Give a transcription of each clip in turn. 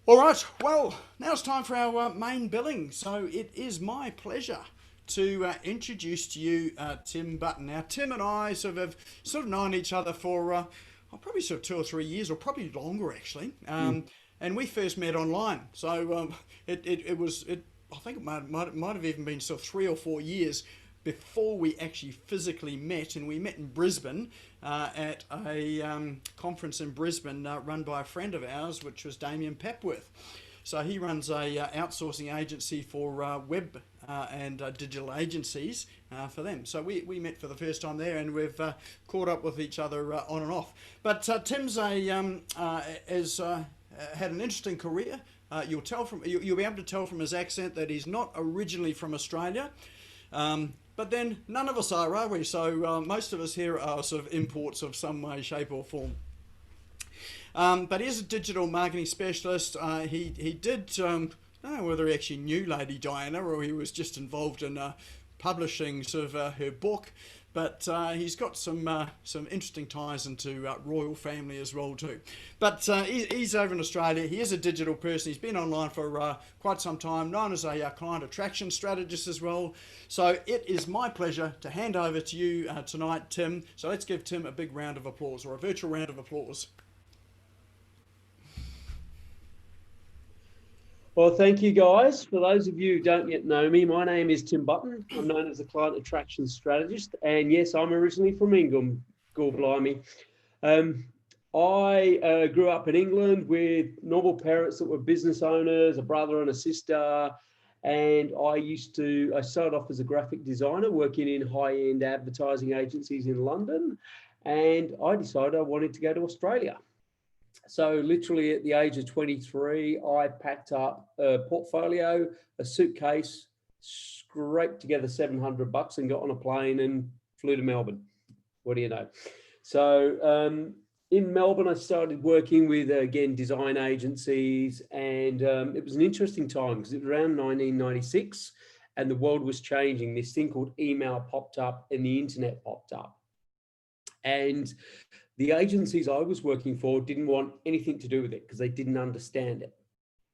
All right, well, now it's time for our main billing. So it is my pleasure to introduce to you Tim Button. Now, Tim and I have sort of known each other for probably sort of 2 or 3 years, or probably longer actually. And we first met online. So I think it might have even been sort of 3 or 4 years before we actually physically met, and we met in Brisbane at a conference in Brisbane run by a friend of ours, which was Damien Pepworth. So he runs a outsourcing agency for web and digital agencies for them. So we met for the first time there, and we've caught up with each other on and off. But Tim's has had an interesting career. You'll be able to tell from his accent that he's not originally from Australia. But then none of us are we? So most of us here are sort of imports of some way, shape, or form. But he's a digital marketing specialist. He did, I don't know whether he actually knew Lady Diana or he was just involved in publishing sort of her book. But he's got some interesting ties into royal family as well too. But he's over in Australia. He is a digital person. He's been online for quite some time, known as a client attraction strategist as well. So it is my pleasure to hand over to you tonight, Tim. So let's give Tim a big round of applause, or a virtual round of applause. Well, thank you guys. For those of you who don't yet know me, my name is Tim Button. I'm known as the Client Attraction Strategist. And yes, I'm originally from England, Goldmine. I grew up in England with normal parents that were business owners, a brother and a sister. And I started off as a graphic designer working in high-end advertising agencies in London. And I decided I wanted to go to Australia. So literally at the age of 23, I packed up a portfolio, a suitcase, scraped together $700 and got on a plane and flew to Melbourne. What do you know? So in Melbourne, I started working with, again, design agencies. And it was an interesting time because it was around 1996 and the world was changing. This thing called email popped up and the internet popped up. And the agencies I was working for didn't want anything to do with it because they didn't understand it.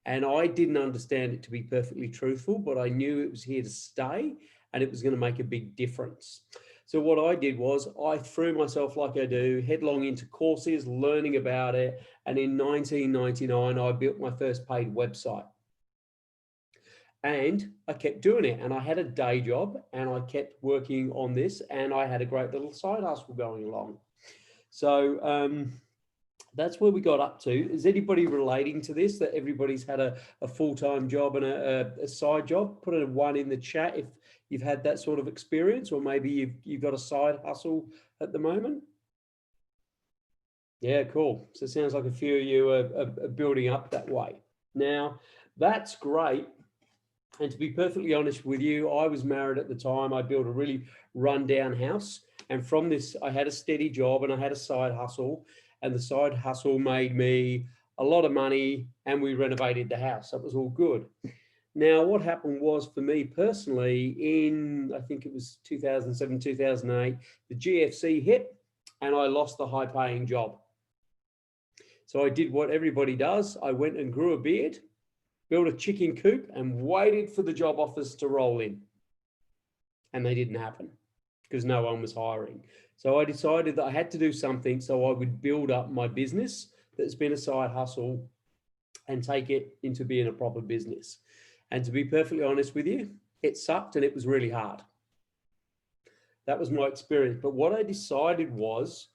And I didn't understand it, to be perfectly truthful, but I knew it was here to stay and it was going to make a big difference. So what I did was I threw myself, like I do, headlong into courses, learning about it. And in 1999, I built my first paid website. And I kept doing it, and I had a day job and I kept working on this, and I had a great little side hustle going along. So that's where we got up to. Is anybody relating to this, that everybody's had a full-time job and a side job? Put a 1 in the chat if you've had that sort of experience, or maybe you've got a side hustle at the moment. Yeah, cool. So it sounds like a few of you are building up that way. Now, that's great. And to be perfectly honest with you, I was married at the time. I built a really rundown house. And from this, I had a steady job and I had a side hustle. And the side hustle made me a lot of money and we renovated the house. That was all good. Now, what happened was, for me personally, in, I think it was 2007, 2008, the GFC hit and I lost the high paying job. So I did what everybody does. I went and grew a beard, built a chicken coop and waited for the job offers to roll in. And they didn't happen because no one was hiring. So I decided that I had to do something so I would build up my business that's been a side hustle and take it into being a proper business. And to be perfectly honest with you, it sucked and it was really hard. That was my experience. But what I decided was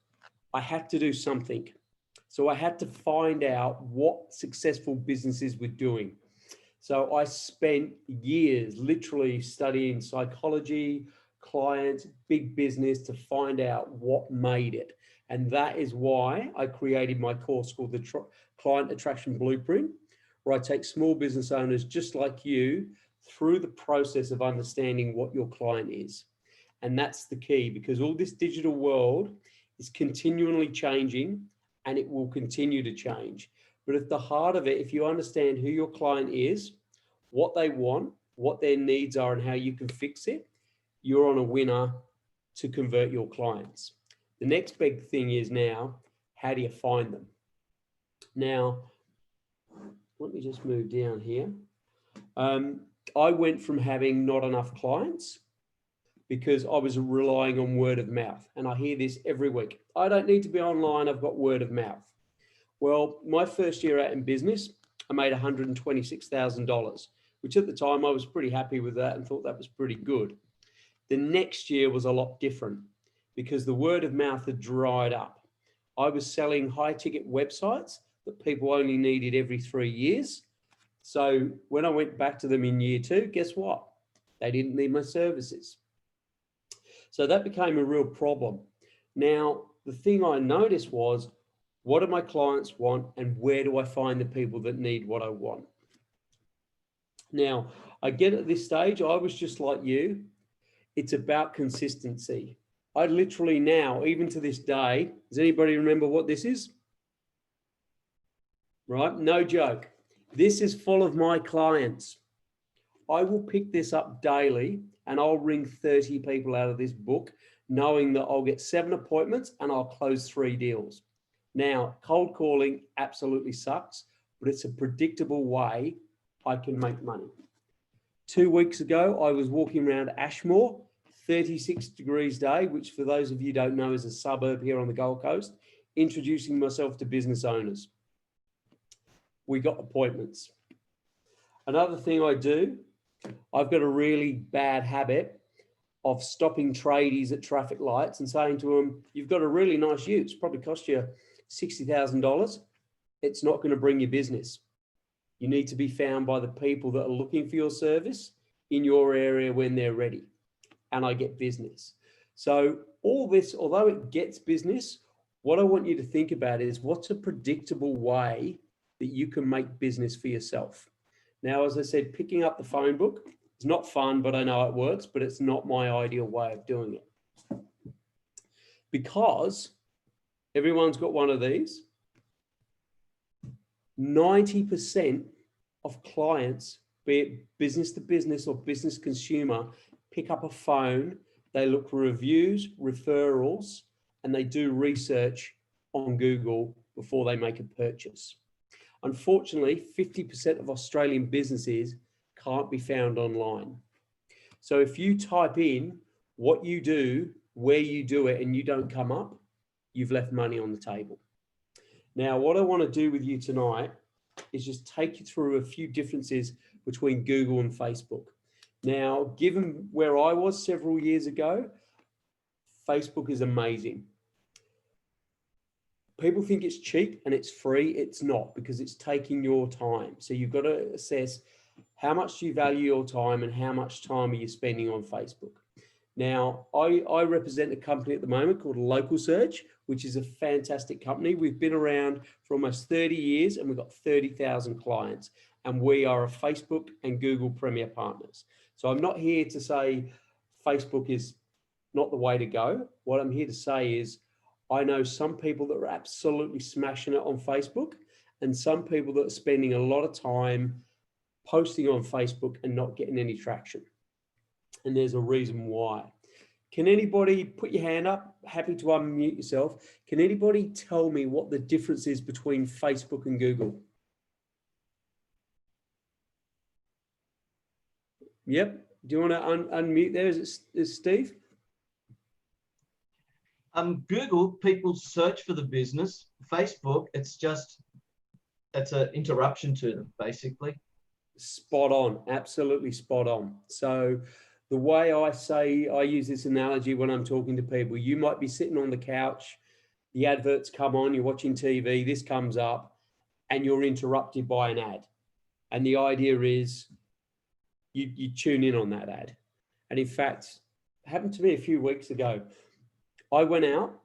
I had to do something. So I had to find out what successful businesses were doing. So I spent years literally studying psychology, clients, big business, to find out what made it. And that is why I created my course called the Client Attraction Blueprint, where I take small business owners just like you through the process of understanding what your client is. And that's the key, because all this digital world is continually changing and it will continue to change. But at the heart of it, if you understand who your client is, what they want, what their needs are, and how you can fix it, you're on a winner to convert your clients. The next big thing is now, how do you find them? Now, let me just move down here. I went from having not enough clients because I was relying on word of mouth. And I hear this every week. I don't need to be online. I've got word of mouth. Well, my first year out in business, I made $126,000, which at the time I was pretty happy with that and thought that was pretty good. The next year was a lot different because the word of mouth had dried up. I was selling high ticket websites that people only needed every 3 years. So when I went back to them in year 2, guess what? They didn't need my services. So that became a real problem. Now, the thing I noticed was, what do my clients want and where do I find the people that need what I want? Now, I get at this stage, I was just like you. It's about consistency. I literally now, even to this day, does anybody remember what this is? Right? No joke. This is full of my clients. I will pick this up daily and I'll ring 30 people out of this book, knowing that I'll get 7 appointments and I'll close 3 deals. Now, cold calling absolutely sucks, but it's a predictable way I can make money. 2 weeks ago, I was walking around Ashmore, 36 degrees day, which for those of you who don't know is a suburb here on the Gold Coast, introducing myself to business owners. We got appointments. Another thing I do, I've got a really bad habit of stopping tradies at traffic lights and saying to them, you've got a really nice ute, it's probably cost you $60,000. It's not going to bring you business. You need to be found by the people that are looking for your service in your area when they're ready. And I get business. So all this, although it gets business, what I want you to think about is what's a predictable way that you can make business for yourself. Now, as I said, picking up the phone book is not fun, but I know it works, but it's not my ideal way of doing it. Because everyone's got one of these. 90% of clients, be it business to business or business consumer, pick up a phone, they look for reviews, referrals, and they do research on Google before they make a purchase. Unfortunately, 50% of Australian businesses can't be found online. So if you type in what you do, where you do it, and you don't come up, you've left money on the table. Now, what I want to do with you tonight is just take you through a few differences between Google and Facebook. Now, given where I was several years ago, Facebook is amazing. People think it's cheap and it's free. It's not, because it's taking your time. So you've got to assess how much do you value your time and how much time are you spending on Facebook. Now, I represent a company at the moment called Local Search, which is a fantastic company. We've been around for almost 30 years and we've got 30,000 clients, and we are a Facebook and Google Premier partners. So I'm not here to say Facebook is not the way to go. What I'm here to say is I know some people that are absolutely smashing it on Facebook and some people that are spending a lot of time posting on Facebook and not getting any traction. And there's a reason why. Can anybody put your hand up? Happy to unmute yourself. Can anybody tell me what the difference is between Facebook and Google? Yep. Do you want to unmute there? Is Steve? Google, people search for the business. Facebook, it's an interruption to them, basically. Spot on, absolutely spot on. So the way I use this analogy when I'm talking to people, you might be sitting on the couch, the adverts come on, you're watching TV, this comes up, and you're interrupted by an ad. And the idea is you tune in on that ad. And in fact, it happened to me a few weeks ago. I went out,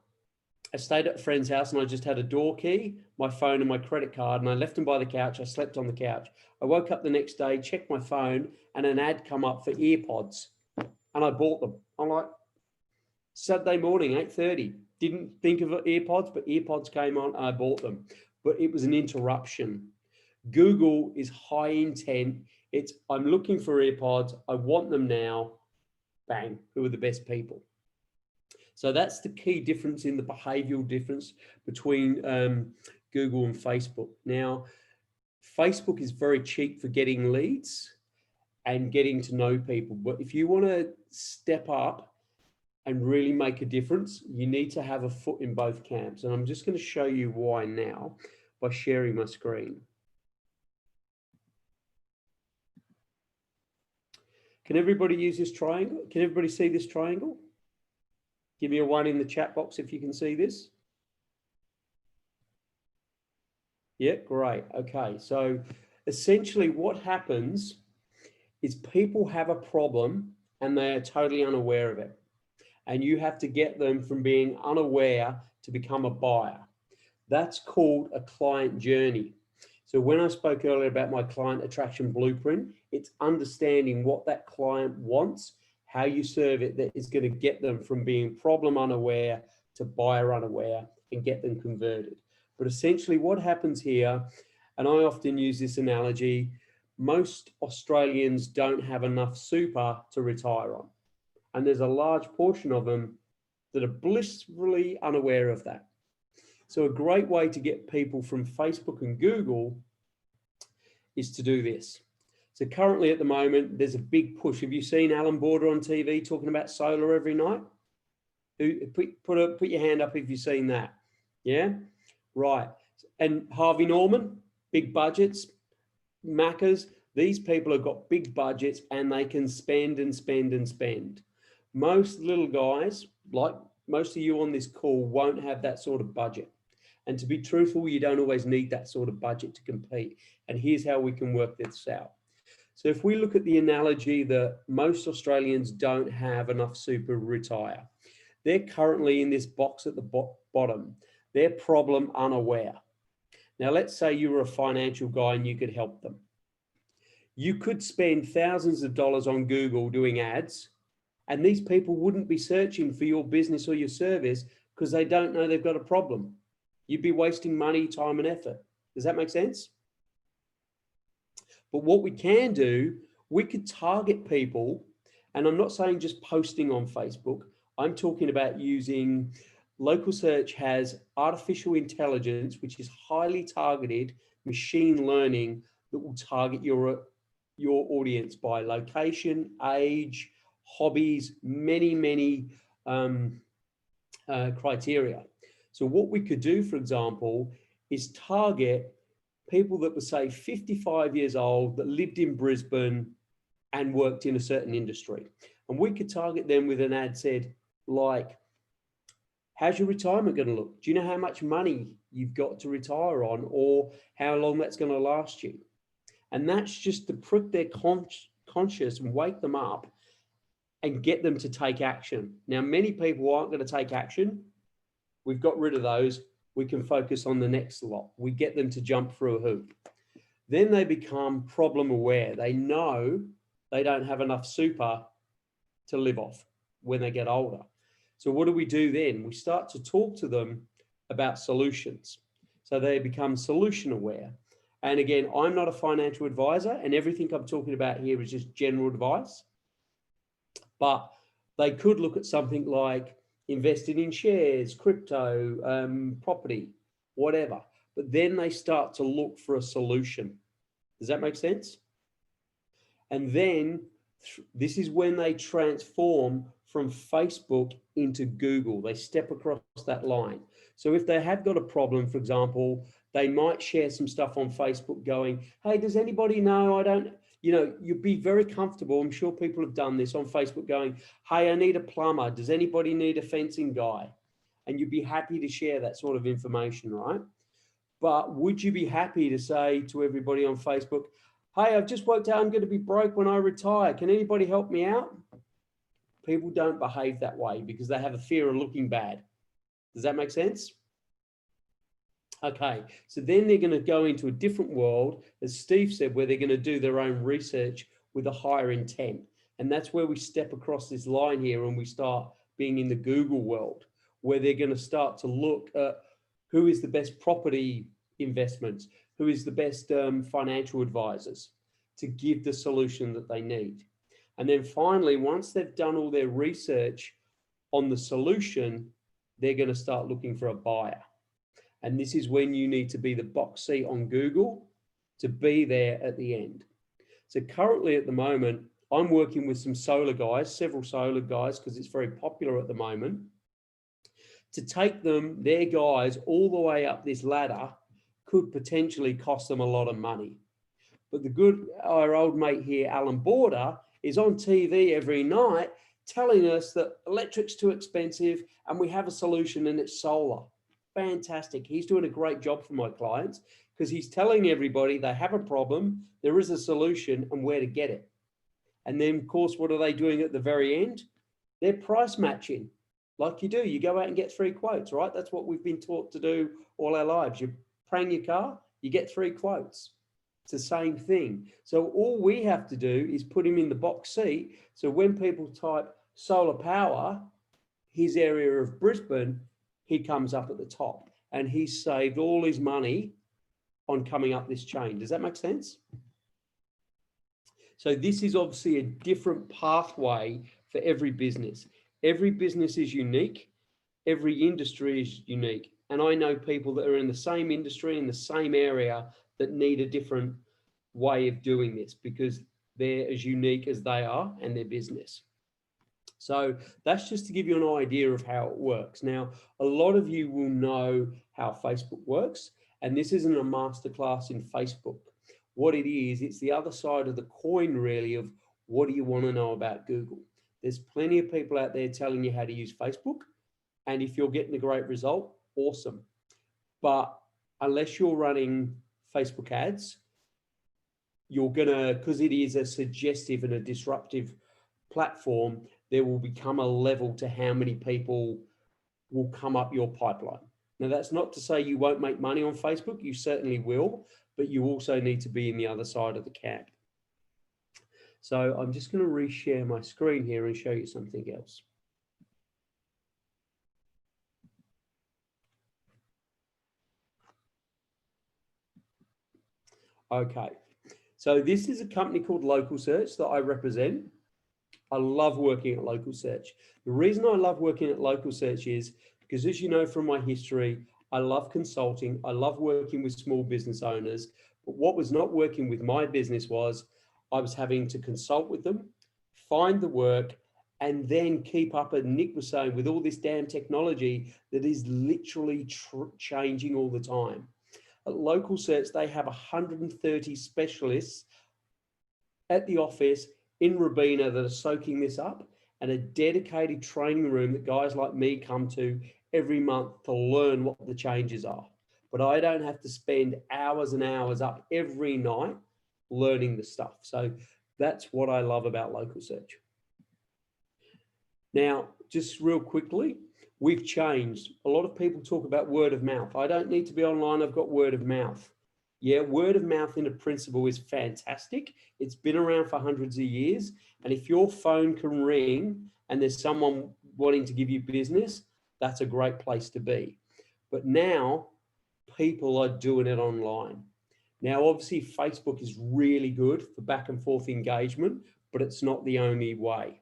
I stayed at a friend's house and I just had a door key, my phone and my credit card, and I left them by the couch. I slept on the couch. I woke up the next day, checked my phone, and an ad come up for earpods, and I bought them. I'm like, Saturday morning, 8:30. Didn't think of earpods, but earpods came on and I bought them. But it was an interruption. Google is high intent. It's, I'm looking for earpods. I want them now. Bang, who are the best people? So that's the key difference in the behavioral difference between Google and Facebook. Now, Facebook is very cheap for getting leads and getting to know people. But if you want to step up and really make a difference, you need to have a foot in both camps. And I'm just going to show you why now by sharing my screen. Can everybody use this triangle? Can everybody see this triangle? Give me a 1 in the chat box if you can see this. Yeah, great. Okay, so essentially what happens is people have a problem and they are totally unaware of it. And you have to get them from being unaware to become a buyer. That's called a client journey. So when I spoke earlier about my client attraction blueprint, it's understanding what that client wants, how you serve it, that is going to get them from being problem unaware to buyer unaware and get them converted. But essentially what happens here, and I often use this analogy, most Australians don't have enough super to retire on. And there's a large portion of them that are blissfully unaware of that. So a great way to get people from Facebook and Google is to do this. So currently at the moment, there's a big push. Have you seen Alan Border on TV talking about solar every night? Put your hand up if you've seen that. Yeah, right. And Harvey Norman, big budgets, Maccas, these people have got big budgets and they can spend and spend and spend. Most little guys, like most of you on this call, won't have that sort of budget. And to be truthful, you don't always need that sort of budget to compete. And here's how we can work this out. So if we look at the analogy that most Australians don't have enough super to retire, they're currently in this box at the bottom. They're problem unaware. Now, let's say you were a financial guy and you could help them. You could spend thousands of dollars on Google doing ads, and these people wouldn't be searching for your business or your service because they don't know they've got a problem. You'd be wasting money, time, and effort. Does that make sense? But what we can do, we could target people, and I'm not saying just posting on Facebook. I'm talking about using local search has artificial intelligence, which is highly targeted machine learning that will target your audience by location, age, hobbies, many criteria. So what we could do, for example, is target people that were, say, 55 years old that lived in Brisbane and worked in a certain industry. And we could target them with an ad said like, how's your retirement going to look? Do you know how much money you've got to retire on, or how long that's going to last you? And that's just to prick their conscience and wake them up and get them to take action. Now, many people aren't going to take action. We've got rid of those. We can focus on the next lot. We get them to jump through a hoop. Then they become problem aware. They know they don't have enough super to live off when they get older. So what do we do then? We start to talk to them about solutions. So they become solution aware. And again, I'm not a financial advisor, and everything I'm talking about here is just general advice. But they could look at something like investing in shares, crypto, property, whatever. But then they start to look for a solution. Does that make sense? And then this is when they transform from Facebook into Google. They step across that line. So if they have got a problem, for example, they might share some stuff on Facebook going, hey, does anybody know? I don't, you'd be very comfortable. I'm sure people have done this on Facebook going, hey, I need a plumber. Does anybody need a fencing guy? And you'd be happy to share that sort of information, right? But would you be happy to say to everybody on Facebook, hey, I've just worked out I'm going to be broke when I retire. Can anybody help me out? People don't behave that way because they have a fear of looking bad. Does that make sense? Okay, so then they're going to go into a different world, as Steve said, where they're going to do their own research with a higher intent. And that's where we step across this line here and we start being in the Google world, where they're going to start to look at who is the best property investments, who is the best financial advisors to give the solution that they need. And then finally, once they've done all their research on the solution, they're going to start looking for a buyer. And this is when you need to be the box seat on Google to be there at the end. So currently at the moment, I'm working with some solar guys, several solar guys, because it's very popular at the moment, to take them, their guys, all the way up this ladder could potentially cost them a lot of money. But our old mate here, Alan Border, is on TV every night telling us that electric's too expensive and we have a solution and it's solar. Fantastic. He's doing a great job for my clients because he's telling everybody they have a problem, there is a solution and where to get it. And then, of course, what are they doing at the very end? They're price matching. Like you do, you go out and get 3 quotes, right? That's what we've been taught to do all our lives. You prang your car, you get 3 quotes. It's the same thing. So all we have to do is put him in the box seat. So when people type solar power, his area of Brisbane, he comes up at the top and he's saved all his money on coming up this chain. Does that make sense? So this is obviously a different pathway for every business. Every business is unique. Every industry is unique. And I know people that are in the same industry, in the same area, that need a different way of doing this because they're as unique as they are and their business. So that's just to give you an idea of how it works. Now, a lot of you will know how Facebook works, and this isn't a masterclass in Facebook. What it is, it's the other side of the coin, really, of what do you want to know about Google? There's plenty of people out there telling you how to use Facebook, and if you're getting a great result, awesome. But unless you're running Facebook ads, you're gonna, because it is a suggestive and a disruptive platform, there will become a level to how many people will come up your pipeline. Now, that's not to say you won't make money on Facebook, you certainly will, but you also need to be in the other side of the camp. So I'm just going to reshare my screen here and show you something else. Okay, so this is a company called Local Search that I represent. I love working at Local Search. The reason I love working at Local Search is because, as you know from my history, I love consulting. I love working with small business owners. But what was not working with my business was I was having to consult with them, find the work, and then keep up, as Nick was saying, with all this damn technology that is literally changing all the time. At Local Search, they have 130 specialists at the office in Robina that are soaking this up, and a dedicated training room that guys like me come to every month to learn what the changes are. But I don't have to spend hours and hours up every night learning the stuff. So that's what I love about Local Search. Now, just real quickly, we've changed. A lot of people talk about word of mouth. I don't need to be online. I've got word of mouth. Yeah, word of mouth in a principle is fantastic. It's been around for hundreds of years. And if your phone can ring and there's someone wanting to give you business, that's a great place to be. But now people are doing it online. Now, obviously, Facebook is really good for back and forth engagement, but it's not the only way.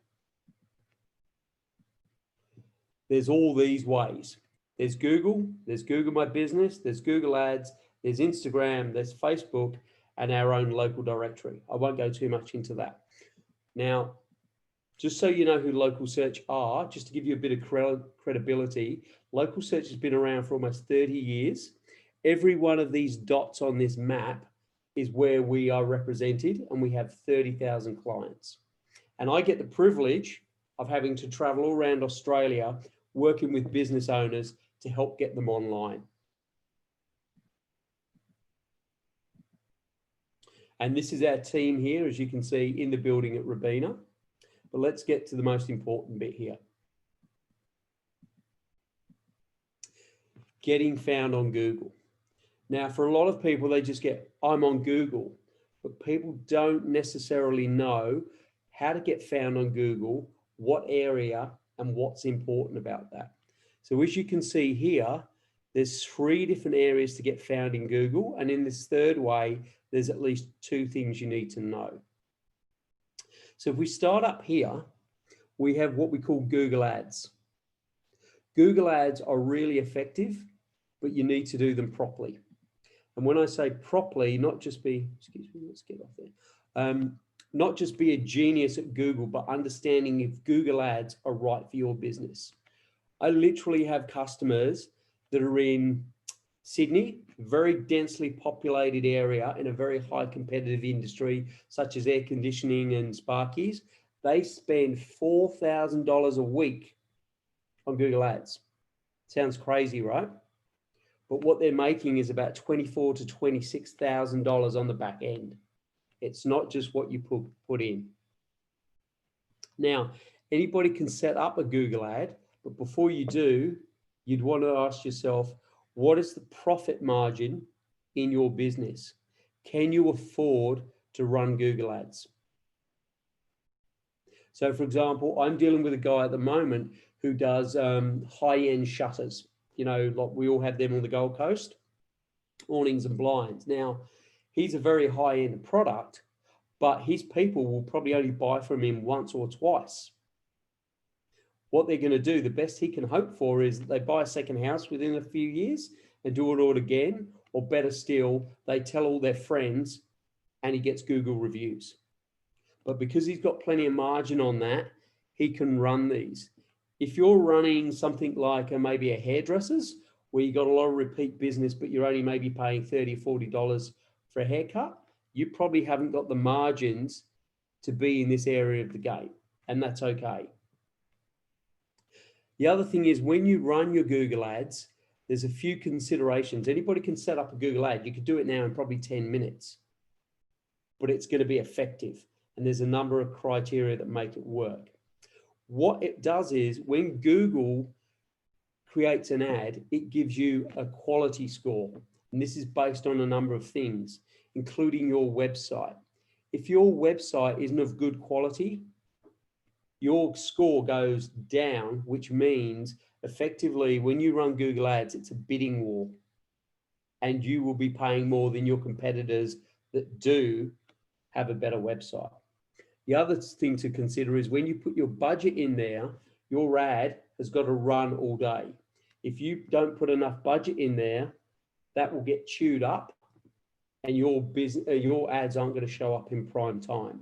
There's all these ways. There's Google My Business, there's Google Ads, there's Instagram, there's Facebook, and our own local directory. I won't go too much into that. Now, just so you know who Local Search are, just to give you a bit of credibility, Local Search has been around for almost 30 years. Every one of these dots on this map is where we are represented, and we have 30,000 clients. And I get the privilege of having to travel all around Australia, working with business owners to help get them online. And this is our team here, as you can see, in the building at Robina. But let's get to the most important bit here. Getting found on Google. Now, for a lot of people, they just get, I'm on Google, but people don't necessarily know how to get found on Google, what area, and what's important about that. So as you can see here, there's 3 different areas to get found in Google. And in this third way, there's at least 2 things you need to know. So if we start up here, we have what we call Google Ads. Google Ads are really effective, but you need to do them properly. And when I say properly, not just be, excuse me, let's get off there. Not just be a genius at Google, but understanding if Google ads are right for your business. I literally have customers that are in Sydney, very densely populated area in a very high competitive industry, such as air conditioning and Sparkies. They spend $4,000 a week on Google ads. Sounds crazy, right? But what they're making is about $24,000 to $26,000 on the back end. It's not just what you put in. Now, anybody can set up a Google ad, but before you do, you'd want to ask yourself, what is the profit margin in your business? Can you afford to run Google ads? So for example, I'm dealing with a guy at the moment who does high-end shutters. You know, like we all have them on the Gold Coast, awnings and blinds. Now, he's a very high-end product, but his people will probably only buy from him once or twice. What they're going to do, the best he can hope for is that they buy a second house within a few years and do it all again, or better still, they tell all their friends and he gets Google reviews. But because he's got plenty of margin on that, he can run these. If you're running something like maybe a hairdresser's, where you got a lot of repeat business, but you're only maybe paying $30, $40 for a haircut, you probably haven't got the margins to be in this area of the game, and that's okay. The other thing is when you run your Google ads, there's a few considerations. Anybody can set up a Google ad. You could do it now in probably 10 minutes, but it's going to be effective. And there's a number of criteria that make it work. What it does is when Google creates an ad, it gives you a quality score. And this is based on a number of things, including your website. If your website isn't of good quality, your score goes down, which means effectively when you run Google ads, it's a bidding war and you will be paying more than your competitors that do have a better website. The other thing to consider is when you put your budget in there, your ad has got to run all day. If you don't put enough budget in there, that will get chewed up and your ads aren't going to show up in prime time.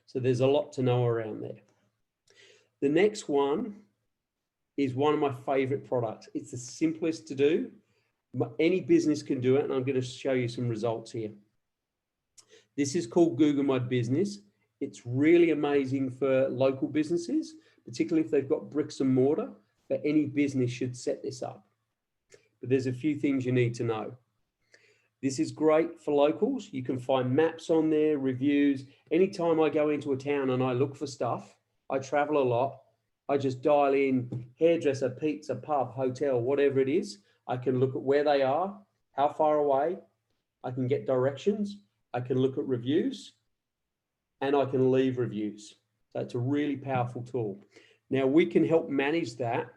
So there's a lot to know around there. The next one is one of my favorite products. It's the simplest to do. Any business can do it, and I'm going to show you some results here. This is called Google My Business. It's really amazing for local businesses, particularly if they've got bricks and mortar, but any business should set this up. But there's a few things you need to know. This is great for locals. You can find maps on there, reviews. Anytime I go into a town and I look for stuff, I travel a lot, I just dial in hairdresser, pizza, pub, hotel, whatever it is. I can look at where they are, how far away. I can get directions. I can look at reviews and I can leave reviews. So it's a really powerful tool. Now we can help manage that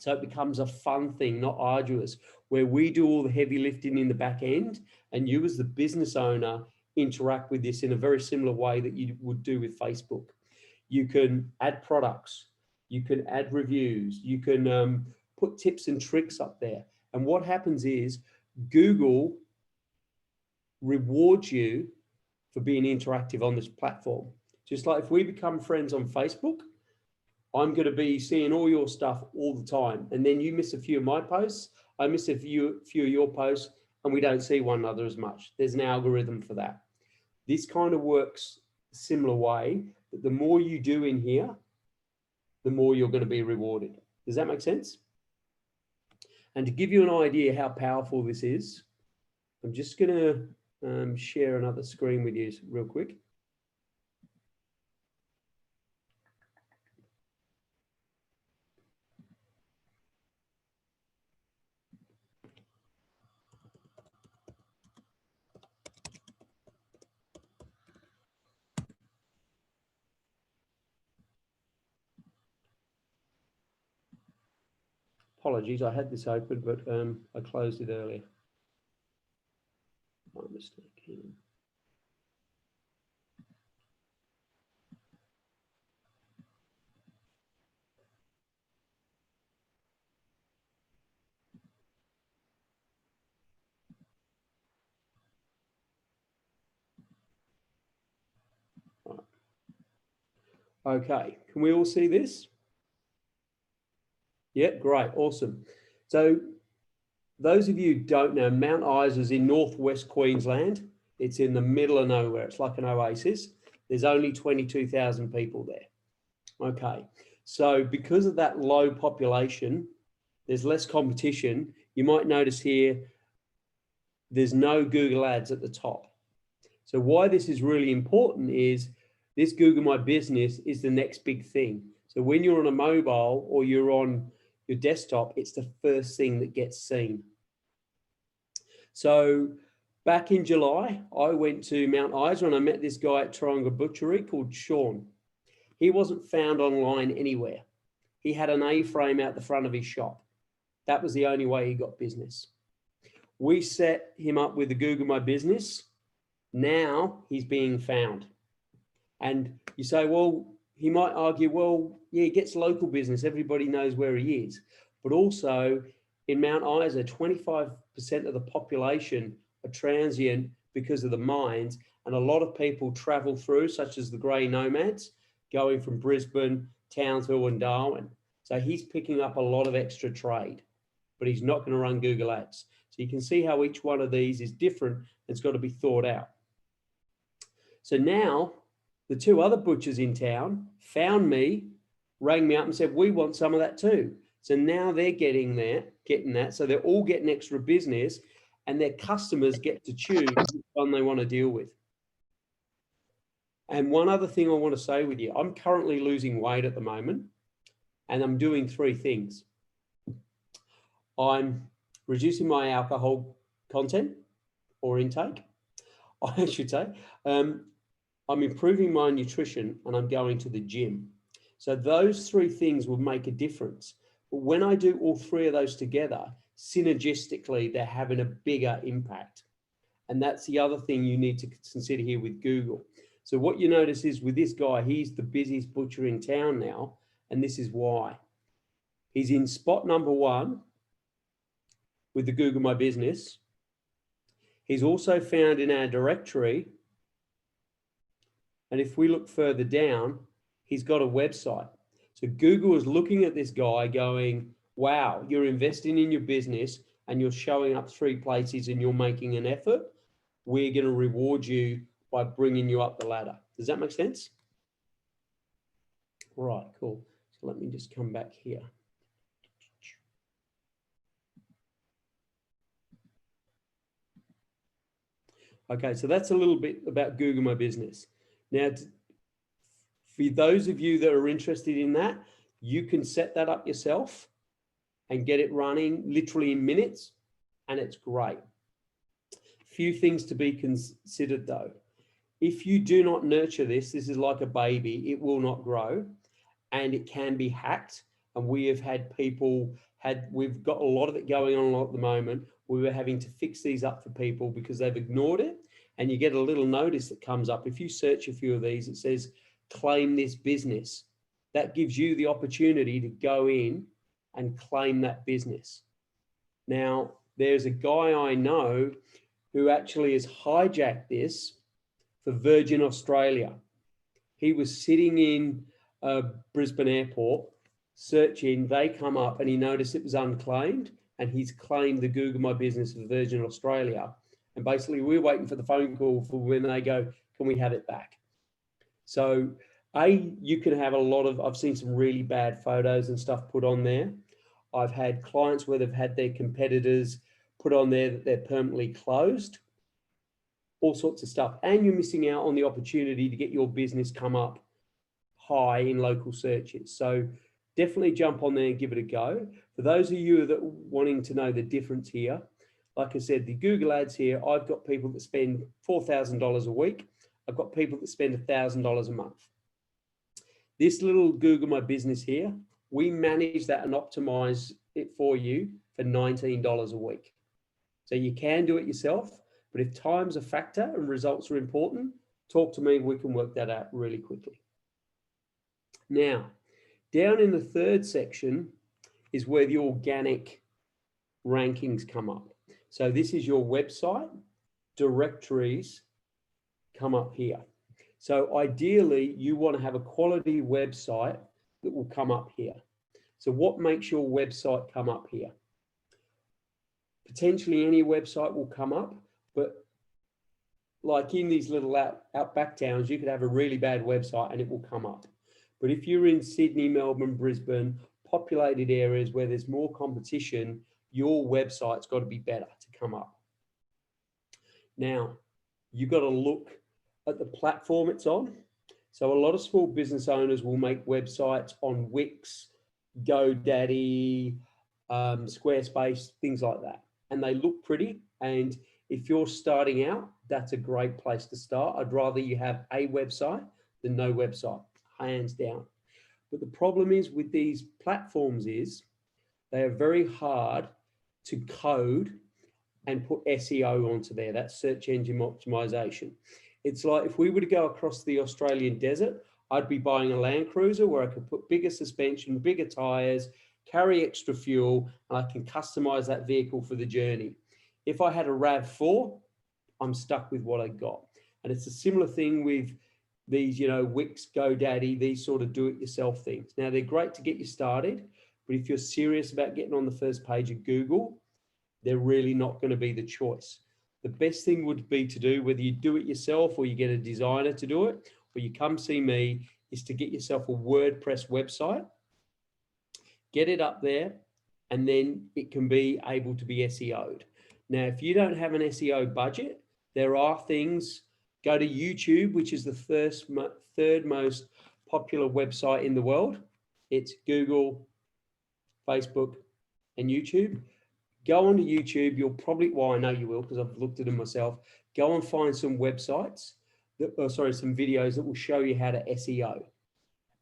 so it becomes a fun thing, not arduous, where we do all the heavy lifting in the back end and you as the business owner interact with this in a very similar way that you would do with Facebook. You can add products, you can add reviews, you can put tips and tricks up there. And what happens is Google rewards you for being interactive on this platform. Just like if we become friends on Facebook, I'm going to be seeing all your stuff all the time. And then you miss a few of my posts, I miss a few of your posts, and we don't see one another as much. There's an algorithm for that. This kind of works a similar way, that the more you do in here, the more you're going to be rewarded. Does that make sense? And to give you an idea how powerful this is, I'm just going to share another screen with you real quick. Apologies, I had this open, but I closed it earlier. My mistake here. Okay, can we all see this? Yeah, great, awesome. So those of you who don't know, Mount Isa is in northwest Queensland. It's in the middle of nowhere. It's like an oasis. There's only 22,000 people there. Okay, so because of that low population, there's less competition. You might notice here, there's no Google Ads at the top. So why this is really important is this Google My Business is the next big thing. So when you're on a mobile or you're on your desktop, it's the first thing that gets seen. So back in July, I went to Mount Isa and I met this guy at Triangle Butchery called Sean. He wasn't found online anywhere. He had an A-frame out the front of his shop. That was the only way he got business. We set him up with the Google My Business. Now he's being found. And you say, well, he might argue, well, yeah, he gets local business. Everybody knows where he is. But also in Mount Isa, 25% of the population are transient because of the mines. And a lot of people travel through, such as the grey nomads, going from Brisbane, Townsville and Darwin. So he's picking up a lot of extra trade, but he's not going to run Google Ads. So you can see how each one of these is different and it's got to be thought out. So now the two other butchers in town found me, rang me up and said, we want some of that too. So now they're getting that. So they're all getting extra business and their customers get to choose which one they want to deal with. And one other thing I want to say with you, I'm currently losing weight at the moment and I'm doing three things. I'm reducing my alcohol content or intake, I should say. I'm improving my nutrition and I'm going to the gym. So those three things will make a difference. But when I do all three of those together, synergistically, they're having a bigger impact. And that's the other thing you need to consider here with Google. So what you notice is with this guy, he's the busiest butcher in town now. And this is why. He's in spot number 1 with the Google My Business. He's also found in our directory. And if we look further down, he's got a website. So Google is looking at this guy going, wow, you're investing in your business and you're showing up 3 places and you're making an effort. We're going to reward you by bringing you up the ladder. Does that make sense? All right, cool. So let me just come back here. Okay, so that's a little bit about Google My Business. Now, for those of you that are interested in that, you can set that up yourself and get it running literally in minutes, and it's great. Few things to be considered though. If you do not nurture this, this is like a baby, it will not grow and it can be hacked. And we have had people, we've got a lot of it going on at the moment. We were having to fix these up for people because they've ignored it. And you get a little notice that comes up. If you search a few of these, it says, claim this business. That gives you the opportunity to go in and claim that business. Now, there's a guy I know who actually has hijacked this for Virgin Australia. He was sitting in Brisbane Airport searching, they come up and he noticed it was unclaimed and he's claimed the Google My Business for Virgin Australia. And basically we're waiting for the phone call for when they go, can we have it back? So you can have a lot of, I've seen some really bad photos and stuff put on there. I've had clients where they've had their competitors put on there that they're permanently closed, all sorts of stuff. And you're missing out on the opportunity to get your business come up high in local searches. So definitely jump on there and give it a go. For those of you that are wanting to know the difference here, like I said, the Google ads here, I've got people that spend $4,000 a week. I've got people that spend $1,000 a month. This little Google My Business here, we manage that and optimize it for you for $19 a week. So you can do it yourself, but if time's a factor and results are important, talk to me, we can work that out really quickly. Now, down in the third section is where the organic rankings come up. So this is your website, directories come up here. So ideally, you want to have a quality website that will come up here. So what makes your website come up here? Potentially any website will come up, but like in these little outback towns, you could have a really bad website and it will come up. But if you're in Sydney, Melbourne, Brisbane, populated areas where there's more competition, your website's got to be better to come up. Now, you've got to look at the platform it's on. So a lot of small business owners will make websites on Wix, GoDaddy, Squarespace, things like that. And they look pretty. And if you're starting out, that's a great place to start. I'd rather you have a website than no website, hands down. But the problem is with these platforms is they are very hard to code and put SEO onto there. That's search engine optimization. It's like if we were to go across the Australian desert, I'd be buying a Land Cruiser where I could put bigger suspension, bigger tires, carry extra fuel, and I can customize that vehicle for the journey. If I had a RAV4, I'm stuck with what I got. And it's a similar thing with these, Wix, GoDaddy, these sort of do-it-yourself things. Now, they're great to get you started, but if you're serious about getting on the first page of Google, they're really not going to be the choice. The best thing would be to do, whether you do it yourself or you get a designer to do it, or you come see me, is to get yourself a WordPress website, get it up there, and then it can be able to be SEO'd. Now, if you don't have an SEO budget, there are things. Go to YouTube, which is the third most popular website in the world. It's Google, Facebook, and YouTube. Go onto YouTube. You'll probably, well, I know you will because I've looked at them myself. Go and find some websites, some videos that will show you how to SEO.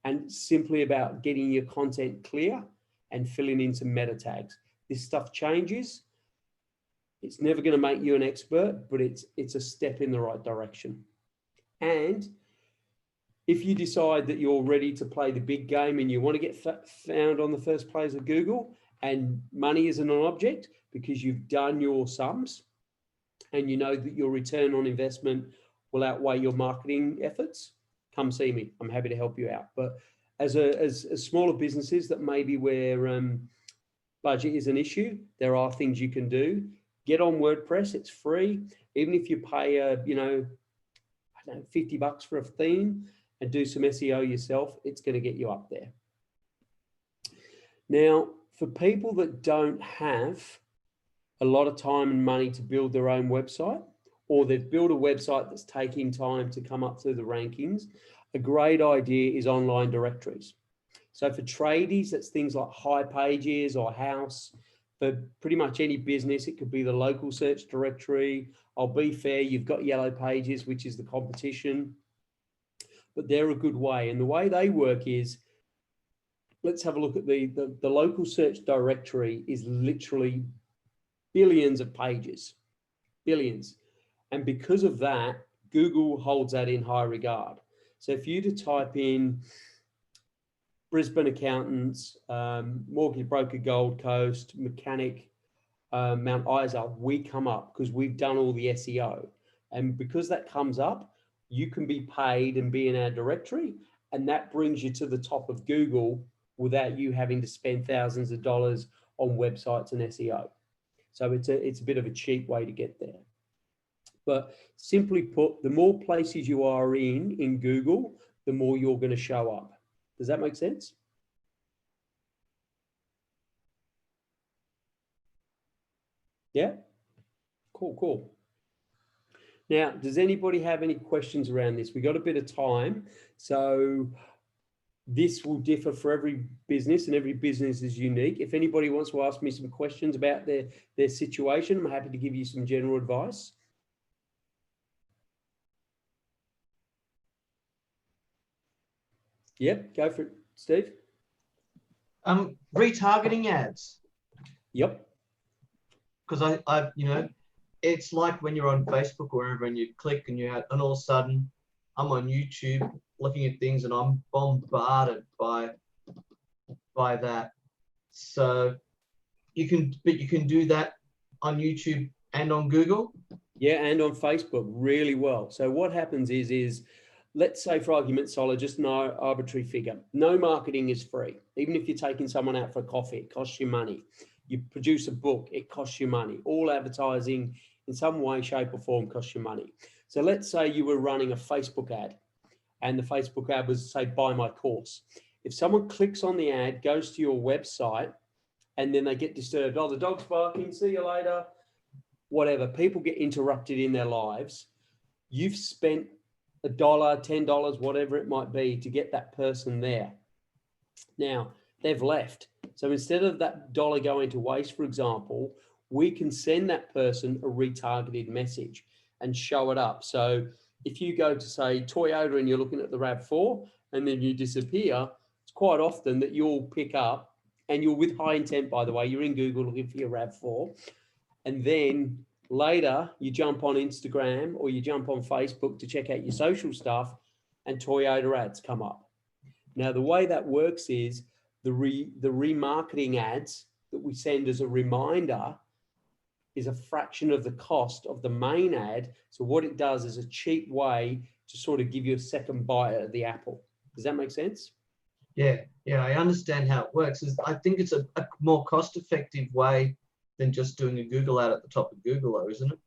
And it's simply about getting your content clear and filling in some meta tags. This stuff changes. It's never going to make you an expert, but it's a step in the right direction. And if you decide that you're ready to play the big game and you want to get found on the first place of Google and money isn't an object because you've done your sums and you know that your return on investment will outweigh your marketing efforts, come see me. I'm happy to help you out. But as smaller businesses that maybe where budget is an issue, there are things you can do. Get on WordPress, it's free. Even if you pay $50 for a theme and do some SEO yourself, it's going to get you up there. Now, for people that don't have a lot of time and money to build their own website, or they've built a website that's taking time to come up through the rankings, a great idea is online directories. So for tradies, that's things like High Pages or House. For pretty much any business, it could be the local search directory. I'll be fair, you've got Yellow Pages, which is the competition, but they're a good way. And the way they work is, let's have a look at the local search directory is literally billions of pages, billions. And because of that, Google holds that in high regard. So if you to type in Brisbane accountants, mortgage broker Gold Coast, mechanic Mount Isa, we come up because we've done all the SEO. And because that comes up, you can be paid and be in our directory, and that brings you to the top of Google without you having to spend thousands of dollars on websites and SEO. So it's a bit of a cheap way to get there. But simply put, the more places you are in Google, the more you're going to show up. Does that make sense? Yeah? Cool. Now, does anybody have any questions around this? We got a bit of time, so this will differ for every business and every business is unique. If anybody wants to ask me some questions about their situation, I'm happy to give you some general advice. Yep, go for it, Steve. Retargeting ads. Yep. Because I it's like when you're on Facebook or wherever and you click and and all of a sudden I'm on YouTube looking at things and I'm bombarded by that. So you can do that on YouTube and on Google. Yeah, and on Facebook really well. So what happens is let's say for argument's sake, just no arbitrary figure. No marketing is free. Even if you're taking someone out for a coffee, it costs you money. You produce a book, it costs you money. All advertising in some way, shape or form costs you money. So let's say you were running a Facebook ad and the Facebook ad was, say, buy my course. If someone clicks on the ad, goes to your website, and then they get disturbed, oh, the dog's barking, see you later, whatever. People get interrupted in their lives. You've spent $1, $10, whatever it might be to get that person there. Now, they've left. So instead of that dollar going to waste, for example, we can send that person a retargeted message and show it up. So if you go to, say, Toyota and you're looking at the RAV4 and then you disappear, it's quite often that you'll pick up, and you're with high intent, by the way, you're in Google looking for your RAV4, and then later you jump on Instagram or you jump on Facebook to check out your social stuff and Toyota ads come up. Now, the way that works is the remarketing ads that we send as a reminder is a fraction of the cost of the main ad. So what it does is a cheap way to sort of give you a second bite at the apple. Does that make sense? Yeah, I understand how it works. I think it's a more cost-effective way than just doing a Google ad at the top of Google, though, isn't it?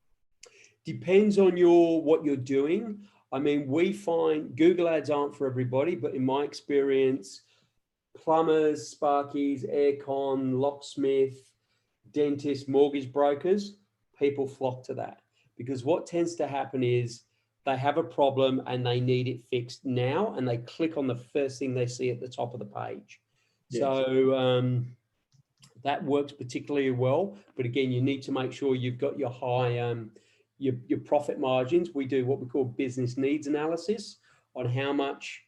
Depends on what you're doing. I mean, we find Google ads aren't for everybody, but in my experience, plumbers, sparkies, aircon, locksmith, dentists, mortgage brokers, people flock to that, because what tends to happen is they have a problem and they need it fixed now, and they click on the first thing they see at the top of the page. Yes. So that works particularly well. But again, you need to make sure you've got your high, your profit margins. We do what we call business needs analysis on how much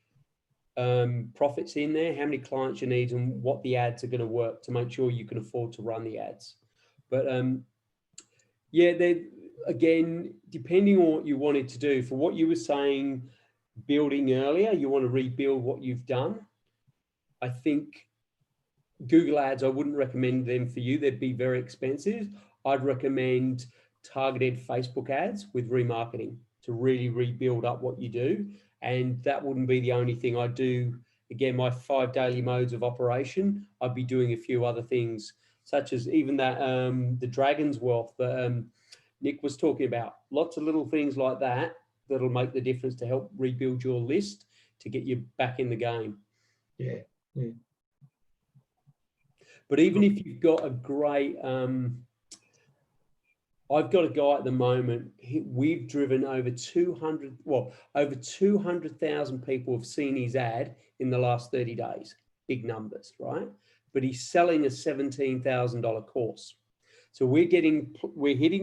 profits in there, how many clients you need, and what the ads are going to work to make sure you can afford to run the ads. But yeah, again, depending on what you wanted to do, for what you were saying, building earlier, you want to rebuild what you've done. I think Google ads, I wouldn't recommend them for you. They'd be very expensive. I'd recommend targeted Facebook ads with remarketing to really rebuild up what you do. And that wouldn't be the only thing I do. Again, my 5 daily modes of operation, I'd be doing a few other things, such as even that, the Dragon's Wealth that Nick was talking about. Lots of little things like that that'll make the difference to help rebuild your list to get you back in the game. Yeah. But even if you've got a great, I've got a guy at the moment, we've driven over 200,000 people have seen his ad in the last 30 days. Big numbers, right? But he's selling a $17,000 course. So we're hitting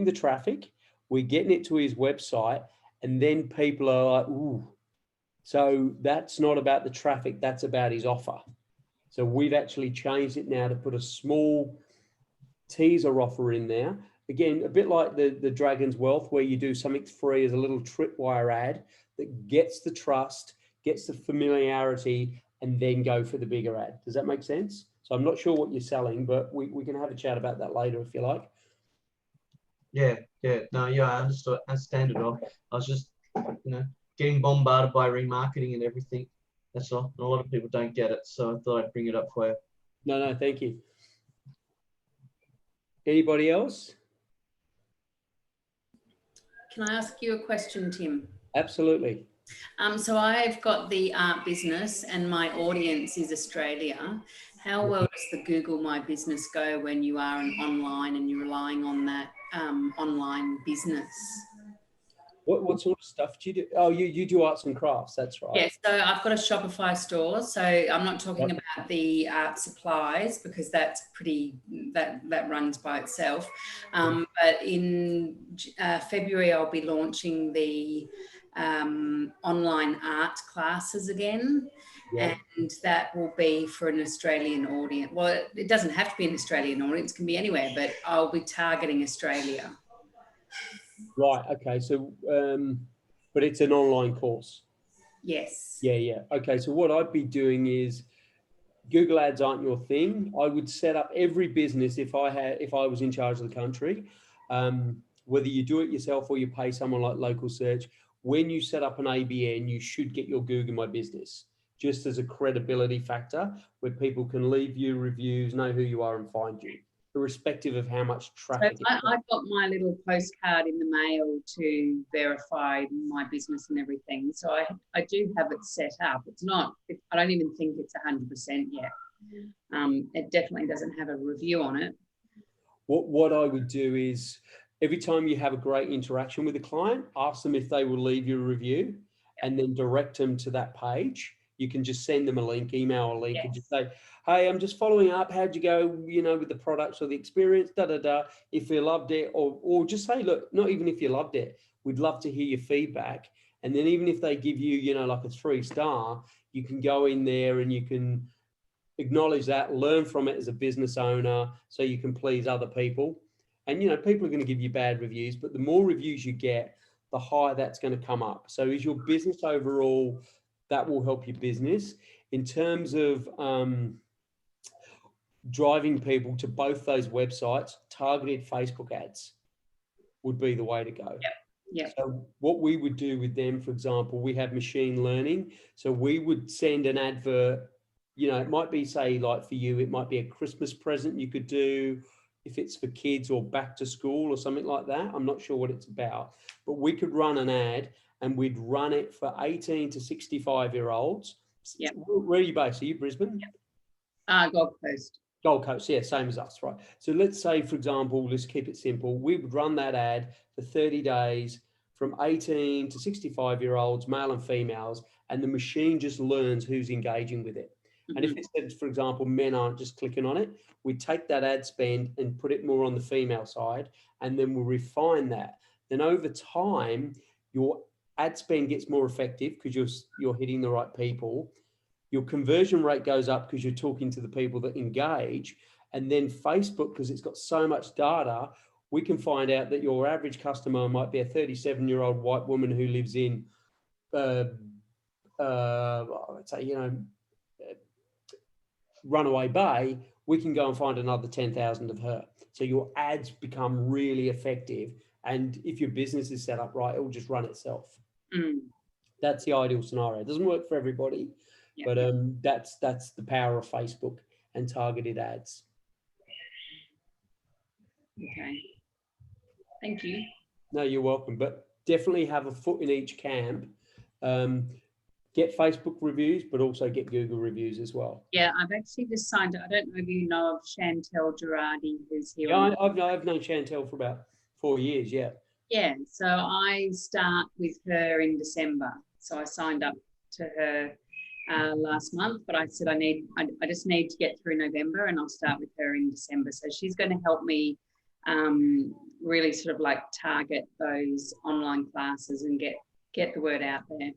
the traffic, we're getting it to his website, and then people are like, ooh. So that's not about the traffic, that's about his offer. So we've actually changed it now to put a small teaser offer in there. Again, a bit like the Dragon's Wealth, where you do something free as a little tripwire ad that gets the trust, gets the familiarity, and then go for the bigger ad. Does that make sense? So I'm not sure what you're selling, but we can have a chat about that later if you like. Yeah. No, I understand it all. I was just, getting bombarded by remarketing and everything. That's all. And a lot of people don't get it, so I thought I'd bring it up for you. No, thank you. Anybody else? Can I ask you a question, Tim? Absolutely. So I've got the art business and my audience is Australia. How well does the Google My Business go when you are online and you're relying on that online business? What sort of stuff do you do? Oh, you do arts and crafts, that's right. Yes, so I've got a Shopify store. So I'm not talking about the art supplies because that's that runs by itself. But in February, I'll be launching the online art classes again. Yeah. And that will be for an Australian audience. Well, it doesn't have to be an Australian audience, it can be anywhere, but I'll be targeting Australia. Right. Okay. So, but it's an online course. Yes. Yeah. Okay. So what I'd be doing is, Google ads aren't your thing. I would set up every business if I was in charge of the country, whether you do it yourself or you pay someone like Local Search. when you set up an ABN, you should get your Google My Business, just as a credibility factor where people can leave you reviews, know who you are and find you, irrespective of how much So traffic. I got my little postcard in the mail to verify my business and everything. So I do have it set up. It's not, I don't even think it's 100% yet. It definitely doesn't have a review on it. What I would do is every time you have a great interaction with a client, ask them if they will leave you a review and then direct them to that page. You can just send them a link, email a link, Yes. and just say, hey, I'm just following up. How'd you go, with the products or the experience, if you loved it, or just say, look, not even if you loved it, we'd love to hear your feedback. And then even if they give you, like a 3-star, you can go in there and you can acknowledge that, learn from it as a business owner so you can please other people. And, people are going to give you bad reviews, but the more reviews you get, the higher that's going to come up. So is your business overall, that will help your business. In terms of driving people to both those websites, targeted Facebook ads would be the way to go. Yep. So what we would do with them, for example, we have machine learning. So we would send an advert, it might be, say, like for you, it might be a Christmas present you could do, if it's for kids or back to school or something like that. I'm not sure what it's about, but we could run an ad and we'd run it for 18 to 65-year-olds. Yep. Where are you based? Are you Brisbane? Yep. Gold Coast. Gold Coast, yeah, same as us, right? So let's say, for example, let's keep it simple. We would run that ad for 30 days from 18 to 65-year-olds, male and females, and the machine just learns who's engaging with it. And if it says, for example, men aren't just clicking on it, we take that ad spend and put it more on the female side, and then we'll refine that. Then over time, your ad spend gets more effective because you're hitting the right people. Your conversion rate goes up because you're talking to the people that engage. And then Facebook, because it's got so much data, we can find out that your average customer might be a 37-year-old white woman who lives in, let's say, Runaway Bay. We can go and find another 10,000 of her. So your ads become really effective. And if your business is set up right, it will just run itself. That's the ideal scenario. It doesn't work for everybody. But that's the power of Facebook and targeted ads. Okay. Thank you. No, you're welcome. But definitely have a foot in each camp. Get Facebook reviews, but also get Google reviews as well. Yeah, I've actually just signed up. I don't know if you know of Chantel Girardi, who's here. Yeah, I've known Chantel for about 4 years. Yeah. Yeah. So I start with her in December. So I signed up to her last month, but I said I just need to get through November, and I'll start with her in December. So she's going to help me really sort of like target those online classes and get the word out there.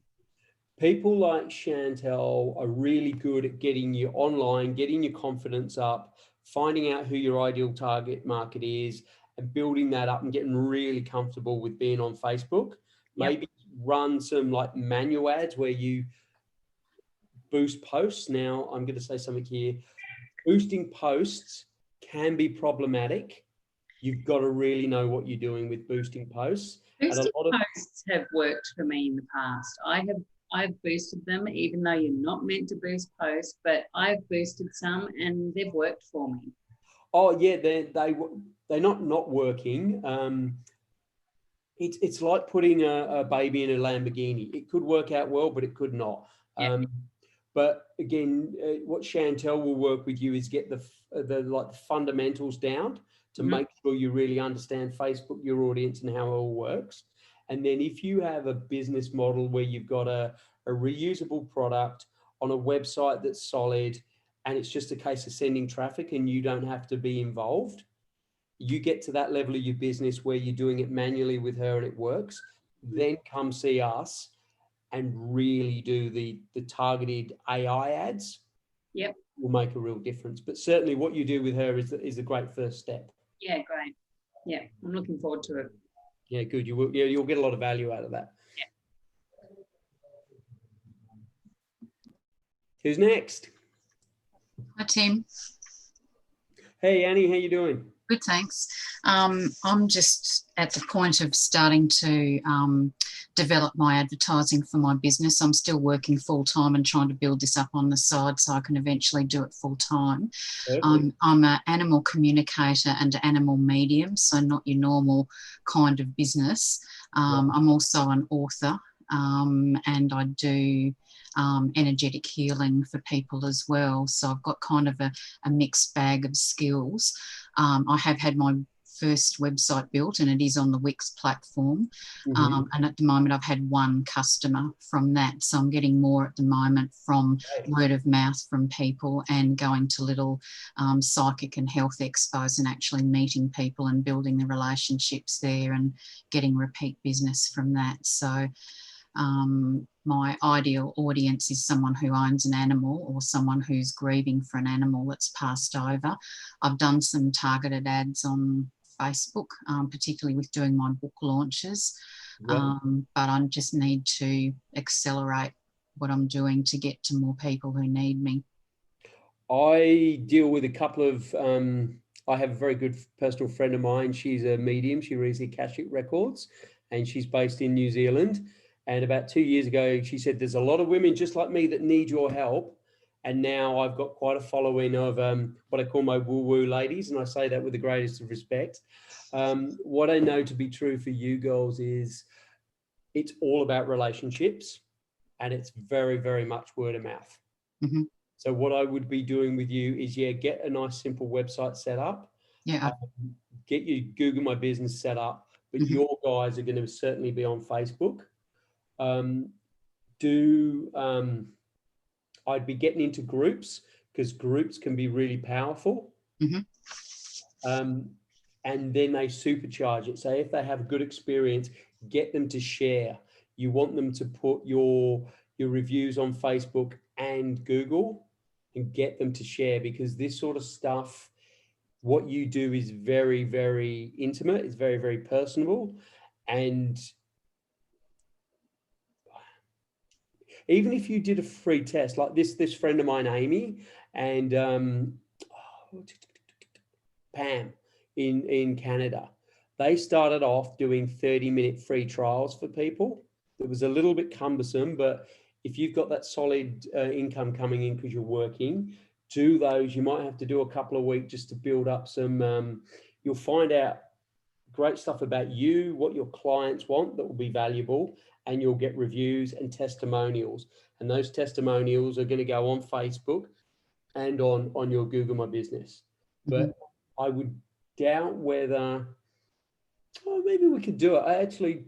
People like Chantel are really good at getting you online, getting your confidence up, finding out who your ideal target market is, and building that up and getting really comfortable with being on Facebook. Maybe run some like manual ads where you boost posts. Now, I'm going to say something here. Boosting posts can be problematic. You've got to really know what you're doing with boosting posts. Boosting posts have worked for me in the past. I've boosted them, even though you're not meant to boost posts, but I've boosted some and they've worked for me. Oh yeah, they're not working. It's like putting a baby in a Lamborghini. It could work out well, but it could not. But again, what Chantel will work with you is get the fundamentals down to make sure you really understand Facebook, your audience, and how it all works. And then if you have a business model where you've got a reusable product on a website that's solid, and it's just a case of sending traffic and you don't have to be involved, you get to that level of your business where you're doing it manually with her and it works, then come see us and really do the targeted AI ads. Yep. Will make a real difference. But certainly what you do with her is a great first step. Yeah, great. Yeah, I'm looking forward to it. Yeah, good. You'll get a lot of value out of that. Yeah. Who's next? Hi, Tim. Hey, Annie, how you doing? Good, thanks. I'm just at the point of starting to develop my advertising for my business. I'm still working full time and trying to build this up on the side so I can eventually do it full time. I'm an animal communicator and animal medium, so not your normal kind of business. I'm also an author, and I do energetic healing for people as well. So I've got kind of a mixed bag of skills. I have had my first website built and it is on the Wix platform. And at the moment I've had one customer from that. So I'm getting more at the moment from word of mouth from people and going to little psychic and health expos and actually meeting people and building the relationships there and getting repeat business from that. So my ideal audience is someone who owns an animal or someone who's grieving for an animal that's passed over. I've done some targeted ads on Facebook, particularly with doing my book launches, but I just need to accelerate what I'm doing to get to more people who need me. I deal with a couple of, I have a very good personal friend of mine. She's a medium. She reads the Akashic records and she's based in New Zealand. And about 2 years ago, she said, there's a lot of women just like me that need your help. And now I've got quite a following of what I call my woo-woo ladies. And I say that with the greatest of respect. What I know to be true for you girls is it's all about relationships and it's very, very much word of mouth. So what I would be doing with you is, get a nice simple website set up. Get your Google My Business set up, but your guys are going to certainly be on Facebook. I'd be getting into groups because groups can be really powerful. And then they supercharge it. So if they have a good experience, get them to share. You want them to put your reviews on Facebook and Google and get them to share, because this sort of stuff, what you do is very, very intimate. It's very, very personable. And even if you did a free test, like this friend of mine, Amy, and Pam in Canada, they started off doing 30-minute free trials for people. It was a little bit cumbersome, but if you've got that solid income coming in because you're working, do those. You might have to do a couple of weeks just to build up some, you'll find out great stuff about you, what your clients want that will be valuable, and you'll get reviews and testimonials. And those testimonials are going to go on Facebook and on your Google My Business. But I would doubt whether, maybe we could do it.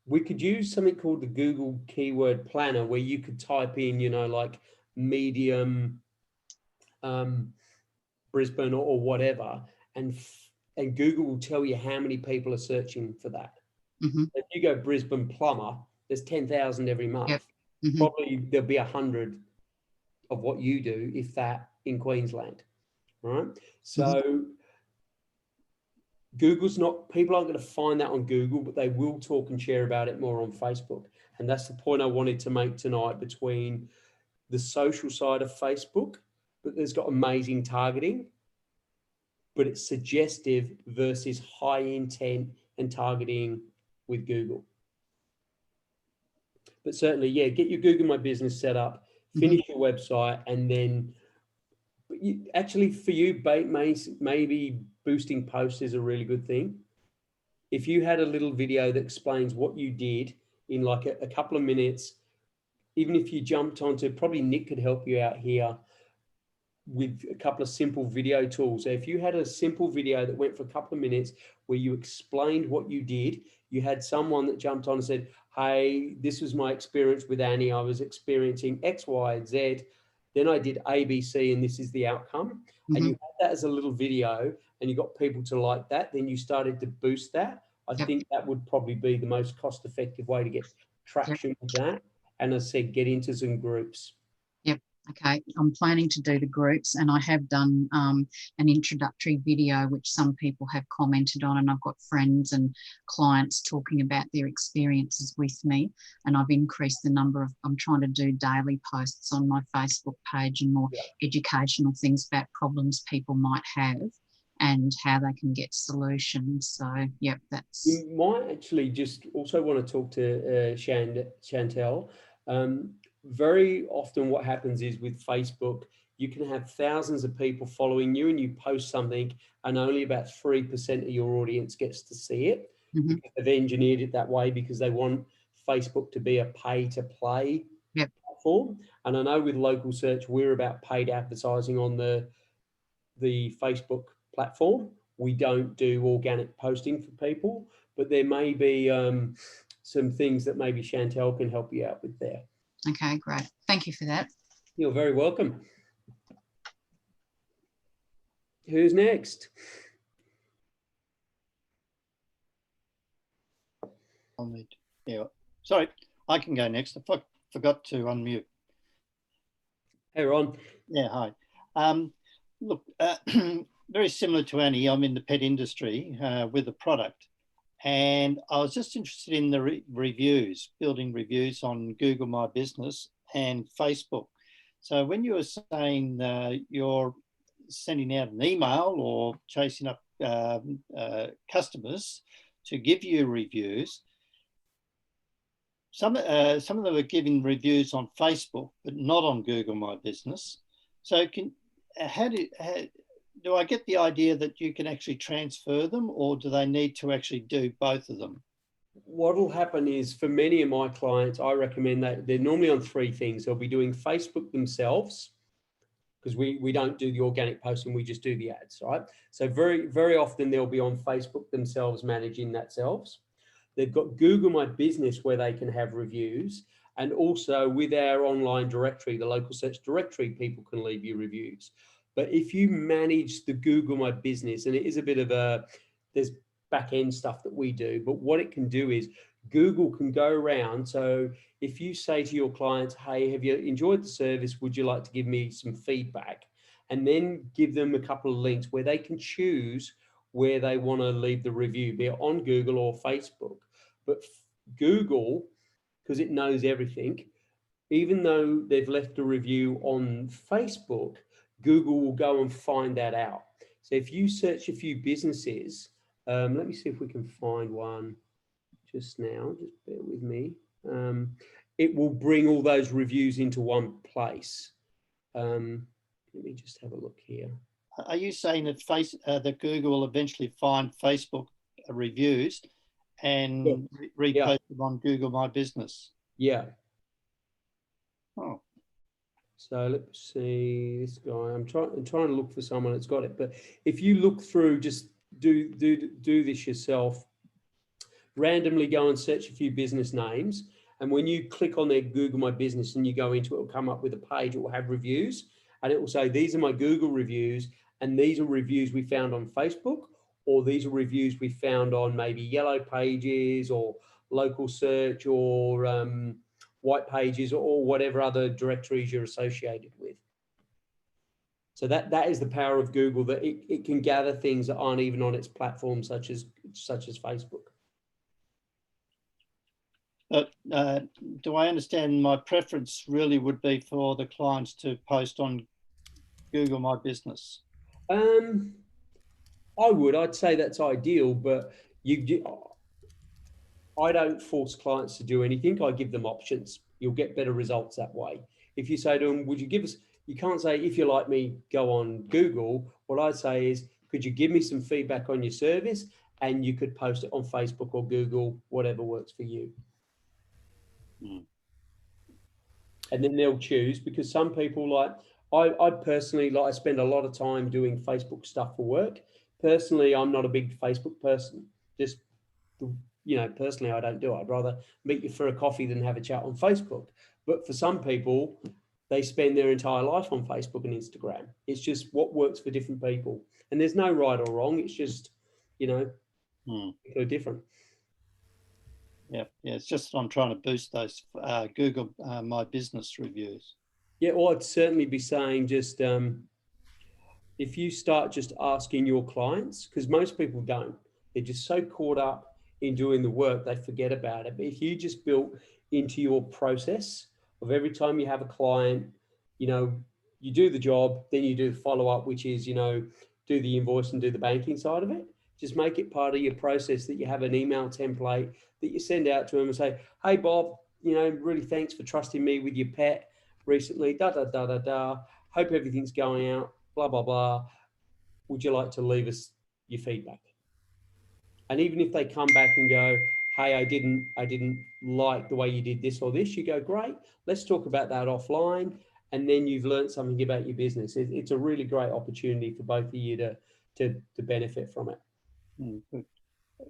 We could use something called the Google Keyword Planner, where you could type in, like medium, Brisbane or whatever, and Google will tell you how many people are searching for that. If you go Brisbane plumber, there's 10,000 every month. Probably there'll be 100 of what you do, if that, in Queensland, right? So people aren't going to find that on Google, but they will talk and share about it more on Facebook. And that's the point I wanted to make tonight, between the social side of Facebook, but there's got amazing targeting, but it's suggestive versus high intent and targeting with Google. But certainly, get your Google My Business set up, finish your website, and then actually for you, maybe boosting posts is a really good thing. If you had a little video that explains what you did in like a couple of minutes, even if you jumped onto, probably Nick could help you out here with a couple of simple video tools. So if you had a simple video that went for a couple of minutes where you explained what you did, you had someone that jumped on and said, hey, this was my experience with Annie. I was experiencing X, Y, and Z. Then I did A, B, C, and this is the outcome. And you had that as a little video and you got people to like that. Then you started to boost that. I think that would probably be the most cost-effective way to get traction with that. And as I said, get into some groups. Okay, I'm planning to do the groups, and I have done an introductory video which some people have commented on, and I've got friends and clients talking about their experiences with me, and I've increased the number of, I'm trying to do daily posts on my Facebook page and more educational things about problems people might have and how they can get solutions. So, yep, that's... You might actually just also want to talk to Chantel. Very often what happens is with Facebook, you can have thousands of people following you and you post something and only about 3% of your audience gets to see it. Mhm. Because they've engineered it that way because they want Facebook to be a pay-to-play platform. And I know with local search, we're about paid advertising on the Facebook platform. We don't do organic posting for people, but there may be some things that maybe Chantel can help you out with there. Okay, great. Thank you for that. You're very welcome. Who's next? Yeah, sorry, I can go next. I forgot to unmute. Hey, Ron. Yeah, hi. Look, very similar to Annie, I'm in the pet industry with a product. And I was just interested in the reviews, building reviews on Google My Business and Facebook. So when you were saying you're sending out an email or chasing up customers to give you reviews, some of them are giving reviews on Facebook, but not on Google My Business. So how do I get the idea that you can actually transfer them, or do they need to actually do both of them? What will happen is, for many of my clients, I recommend that they're normally on three things. They'll be doing Facebook themselves, because we don't do the organic posting, we just do the ads, right? So very, very often they'll be on Facebook themselves, managing that themselves. They've got Google My Business where they can have reviews. And also with our online directory, the local search directory, people can leave you reviews. But if you manage the Google My Business, and it is a bit of there's back end stuff that we do, but what it can do is Google can go around. So if you say to your clients, hey, have you enjoyed the service? Would you like to give me some feedback? And then give them a couple of links where they can choose where they want to leave the review, be it on Google or Facebook. But Google, because it knows everything, even though they've left a review on Facebook, Google will go and find that out. So if you search a few businesses, let me see if we can find one just now, just bear with me. It will bring all those reviews into one place. Let me just have a look here. Are you saying that that Google will eventually find Facebook reviews and repost them on Google My Business? Yeah. Oh. So let's see this guy. I'm trying to look for someone that's got it. But if you look through, just do this yourself. Randomly go and search a few business names. And when you click on their Google My Business and you go into it, it'll come up with a page. It will have reviews. And it will say, these are my Google reviews. And these are reviews we found on Facebook. Or these are reviews we found on maybe Yellow Pages or Local Search or White Pages or whatever other directories you're associated with. So that is the power of Google, that it can gather things that aren't even on its platform, such as Facebook. Do I understand my preference really would be for the clients to post on Google My Business? I'd say that's ideal, but I don't force clients to do anything. I give them options. You'll get better results that way. If you say to them, would you give us, you can't say, if you like me, go on Google. What I'd say is, could you give me some feedback on your service? And you could post it on Facebook or Google, whatever works for you. And then they'll choose, because some people, like I personally, I spend a lot of time doing Facebook stuff for work. Personally, I'm not a big Facebook person. Just, personally, I don't do it. I'd rather meet you for a coffee than have a chat on Facebook. But for some people, they spend their entire life on Facebook and Instagram. It's just what works for different people. And there's no right or wrong. It's just, people are different. Yeah, it's just I'm trying to boost those Google My Business reviews. Yeah, well, I'd certainly be saying just if you start just asking your clients, because most people don't, they're just so caught up in doing the work, they forget about it. But if you just built into your process of every time you have a client, you do the job, then you do the follow-up, which is, do the invoice and do the banking side of it. Just make it part of your process that you have an email template that you send out to them and say, hey, Bob, you know, really thanks for trusting me with your pet recently, da, da, da, da, da. Hope everything's going out, blah, blah, blah. Would you like to leave us your feedback? And even if they come back and go, hey, I didn't like the way you did this or this, you go, great, let's talk about that offline. And then you've learned something about your business. It's a really great opportunity for both of you to benefit from it. Good.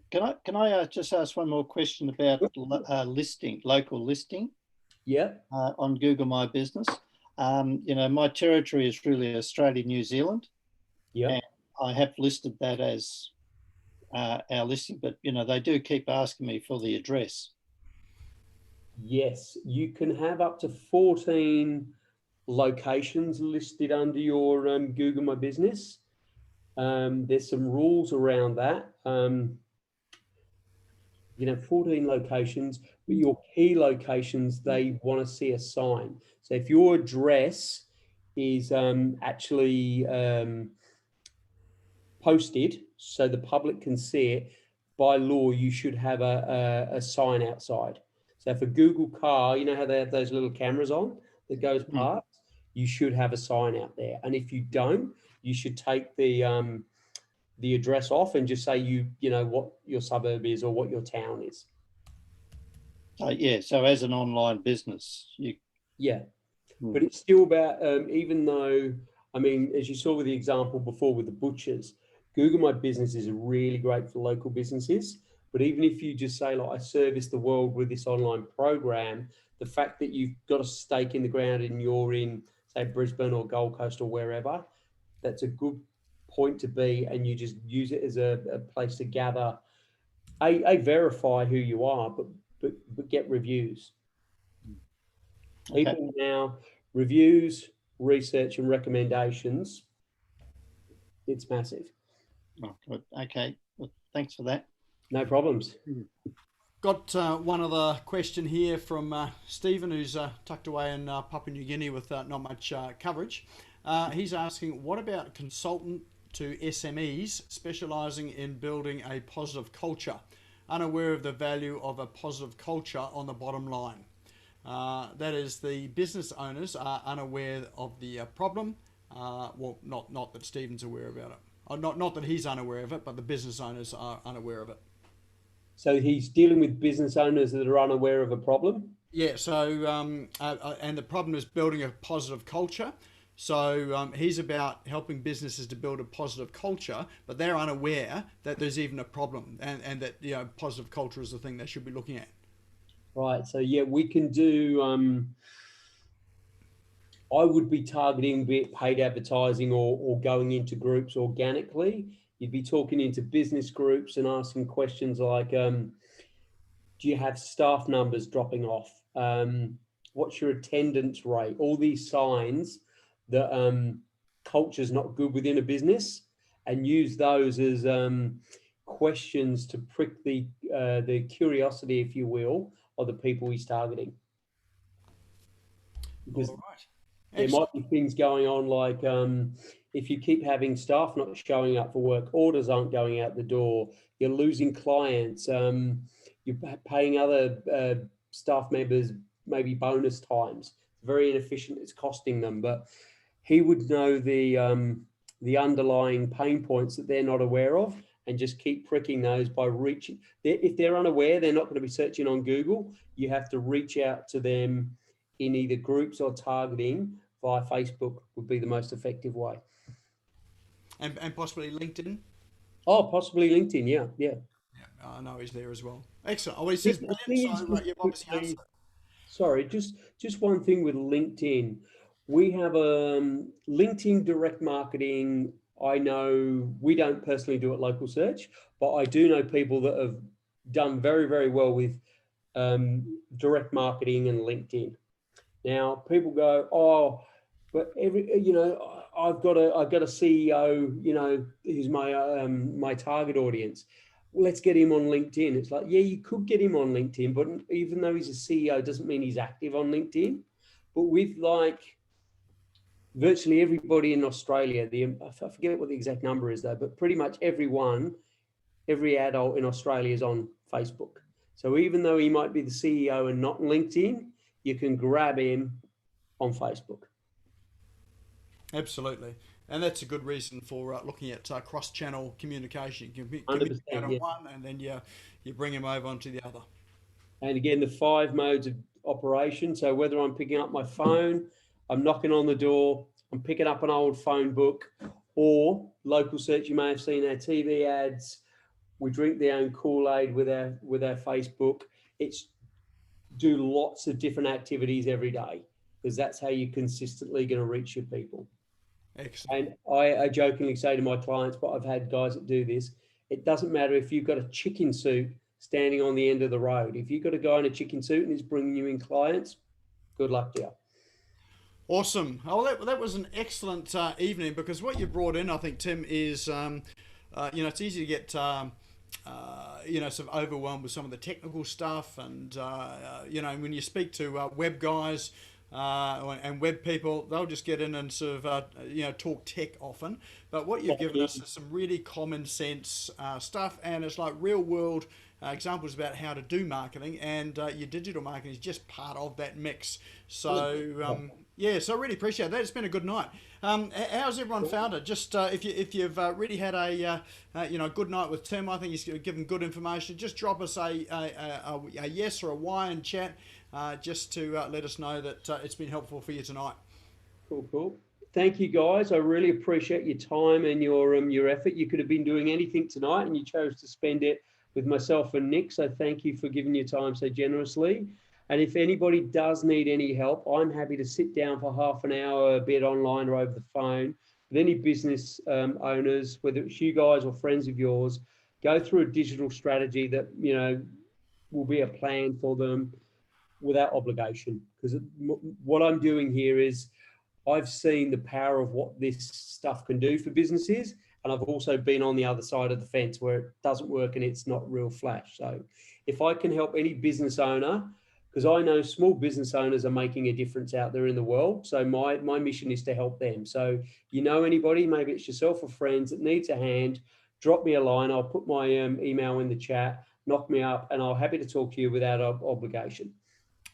Can I just ask one more question about local listing? Yeah. On Google My Business. You know, my territory is really Australia, New Zealand. Yeah. And I have listed that as our listing, but you know, they do keep asking me for the address. Yes, you can have up to 14 locations listed under your Google My Business. There's some rules around that. You know, 14 locations, but your key locations, they want to see a sign. So if your address is actually posted so the public can see it, by law, you should have a sign outside. So for Google car, you know how they have those little cameras on that goes past? You should have a sign out there. And if you don't, you should take the address off and just say you know what your suburb is or what your town is. Yeah, so as an online business, but it's still about even though, I mean, as you saw with the example before with the butchers, Google My Business is really great for local businesses. But even if you just say, like, I service the world with this online program, the fact that you've got a stake in the ground and you're in, say, Brisbane or Gold Coast or wherever, that's a good point to be. And you just use it as a place to gather, verify who you are, but get reviews. Okay. People now, reviews, research and recommendations, it's massive. Oh, good. Okay, well, thanks for that. No problems. Got one other question here from Stephen, who's tucked away in Papua New Guinea with not much coverage. He's asking, what about consultant to SMEs specialising in building a positive culture, unaware of the value of a positive culture on the bottom line? That is, the business owners are unaware of the problem. Well, not that Stephen's aware about it. Not that he's unaware of it, but the business owners are unaware of it. So he's dealing with business owners that are unaware of a problem? Yeah, so, and the problem is building a positive culture. So he's about helping businesses to build a positive culture, but they're unaware that there's even a problem and that, you know, positive culture is the thing they should be looking at. Right, so yeah, we can do, I would be targeting paid advertising or going into groups organically. You'd be talking into business groups and asking questions like, do you have staff numbers dropping off? What's your attendance rate? All these signs that culture's not good within a business, and use those as questions to prick the curiosity, if you will, of the people he's targeting. Because there might be things going on like if you keep having staff not showing up for work, orders aren't going out the door, you're losing clients, you're paying other staff members maybe bonus times. It's very inefficient, it's costing them. But he would know the underlying pain points that they're not aware of and just keep pricking those by reaching. If they're unaware, they're not going to be searching on Google. You have to reach out to them in either groups or targeting via Facebook would be the most effective way. And possibly LinkedIn? Oh, possibly LinkedIn, yeah. Yeah, I know he's there as well. Excellent. Oh, he says brilliant, so you've obviously answered it. Sorry, just one thing with LinkedIn. We have LinkedIn direct marketing. I know we don't personally do it local search, but I do know people that have done very, very well with direct marketing and LinkedIn. Now people go, oh, but I've got a CEO, you know, who's my target audience. Well, let's get him on LinkedIn. It's like, yeah, you could get him on LinkedIn, but even though he's a CEO, doesn't mean he's active on LinkedIn. But with like virtually everybody in Australia, I forget what the exact number is though, but pretty much every adult in Australia is on Facebook. So even though he might be the CEO and not LinkedIn, you can grab him on Facebook. Absolutely. And that's a good reason for looking at cross-channel communication. You can 100%, communicate on yeah. one, and then you bring them over onto the other. And again, the 5 modes of operation. So whether I'm picking up my phone, I'm knocking on the door, I'm picking up an old phone book, or local search, you may have seen our TV ads. We drink their own Kool-Aid with our Facebook. It's do lots of different activities every day, because that's how you're consistently going to reach your people. Excellent. And I jokingly say to my clients, but I've had guys that do this, it doesn't matter if you've got a chicken suit standing on the end of the road. If you've got a guy in a chicken suit and he's bringing you in clients, good luck to you. Awesome. Oh, that was an excellent evening, because what you brought in, I think, Tim, is, it's easy to get, sort of overwhelmed with some of the technical stuff. And, when you speak to web guys and web people, they'll just get in and sort of, talk tech often. But what you've given us is some really common sense stuff, and it's like real world examples about how to do marketing, and your digital marketing is just part of that mix. So so I really appreciate that. It's been a good night. How's everyone found it? Just if you've really had a good night with Tim, I think he's given good information. Just drop us a yes or a Y in chat, just to let us know that it's been helpful for you tonight. Cool. Thank you, guys. I really appreciate your time and your effort. You could have been doing anything tonight, and you chose to spend it with myself and Nick. So thank you for giving your time so generously. And if anybody does need any help, I'm happy to sit down for half an hour, a bit online or over the phone, with any business owners, whether it's you guys or friends of yours. Go through a digital strategy that, will be a plan for them without obligation. Because what I'm doing here is I've seen the power of what this stuff can do for businesses. And I've also been on the other side of the fence where it doesn't work and it's not real flash. So if I can help any business owner, because I know small business owners are making a difference out there in the world. So my mission is to help them. So anybody, maybe it's yourself or friends that needs a hand, drop me a line. I'll put my email in the chat, knock me up, and I'm happy to talk to you without obligation.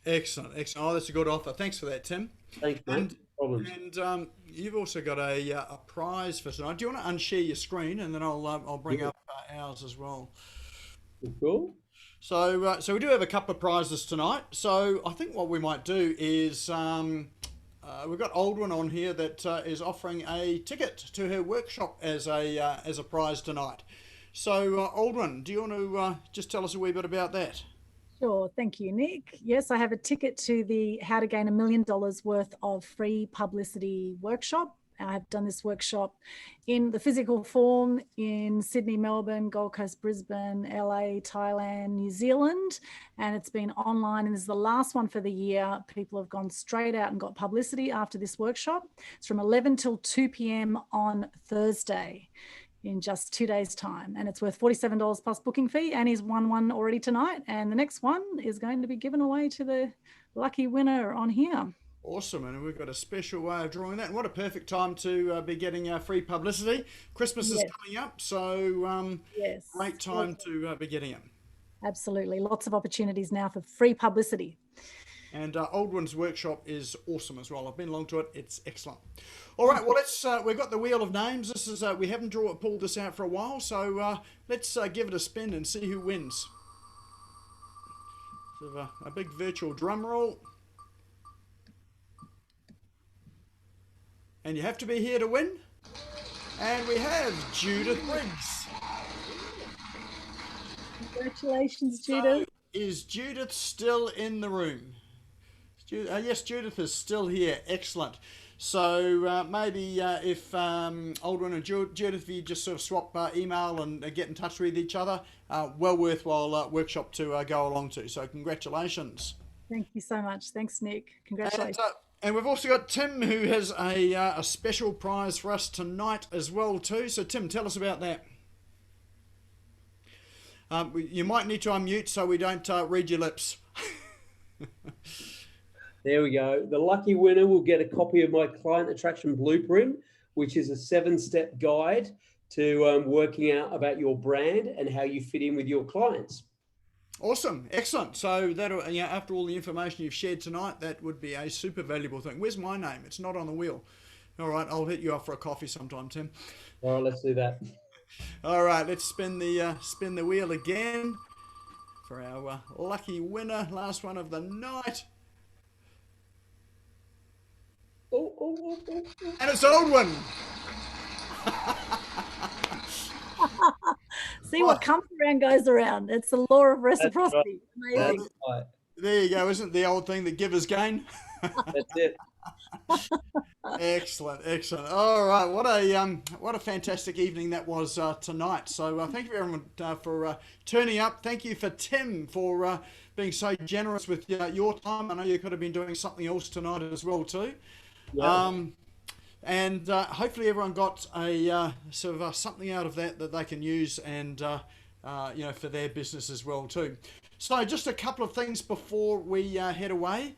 Excellent. Oh, that's a good offer. Thanks for that, Tim. Thanks, mate. Problems. And you've also got a prize for tonight. Do you want to unshare your screen, and then I'll bring up ours as well. Cool. So we do have a couple of prizes tonight. So I think what we might do is we've got Aldrin on here that is offering a ticket to her workshop as a prize tonight. So Aldrin, do you want to just tell us a wee bit about that? Sure. Thank you, Nick. Yes, I have a ticket to the How to Gain $1 Million worth of free publicity workshop. I have done this workshop in the physical form in Sydney, Melbourne, Gold Coast, Brisbane, LA, Thailand, New Zealand, and it's been online, and this is the last one for the year. People have gone straight out and got publicity after this workshop. It's from 11 till 2 p.m. on Thursday in just 2 days' time, and it's worth $47 plus booking fee. And he's won one already tonight, and the next one is going to be given away to the lucky winner on here. Awesome, and we've got a special way of drawing that. And what a perfect time to be getting our free publicity. Christmas is coming up, so great time to be getting it. Absolutely, lots of opportunities now for free publicity. And Aldrin's workshop is awesome as well. I've been along to it; it's excellent. All right, well, we've got the wheel of names. This is we haven't pulled this out for a while, so let's give it a spin and see who wins. So a big virtual drum roll. And you have to be here to win. And we have Judith Briggs. Congratulations, Judith. So is Judith still in the room? Yes, Judith is still here. Excellent. So maybe if Aldrin and Judith, if you just sort of swap email and get in touch with each other, well worthwhile workshop to go along to. So congratulations. Thank you so much. Thanks, Nick. Congratulations. And we've also got Tim, who has a special prize for us tonight as well too. So Tim, tell us about that. You might need to unmute so we don't read your lips. There we go. The lucky winner will get a copy of my Client Attraction Blueprint, which is a 7-step guide to working out about your brand and how you fit in with your clients. Awesome, excellent. So that'll, after all the information you've shared tonight, that would be a super valuable thing. Where's my name? It's not on the wheel. All right, I'll hit you up for a coffee sometime, Tim. All right, let's do that. All right, let's spin the wheel again for our lucky winner, last one of the night. And it's Aldwin. See, what comes around goes around. It's the law of reciprocity. Amazing. Right. There you go. Isn't it the old thing that givers gain? That's it. Excellent, excellent. All right, what a fantastic evening that was tonight. So thank you everyone for turning up. Thank you for Tim for being so generous with your time. I know you could have been doing something else tonight as well too. Yeah. And hopefully everyone got a sort of something out of that they can use and for their business as well too. So just a couple of things before we head away.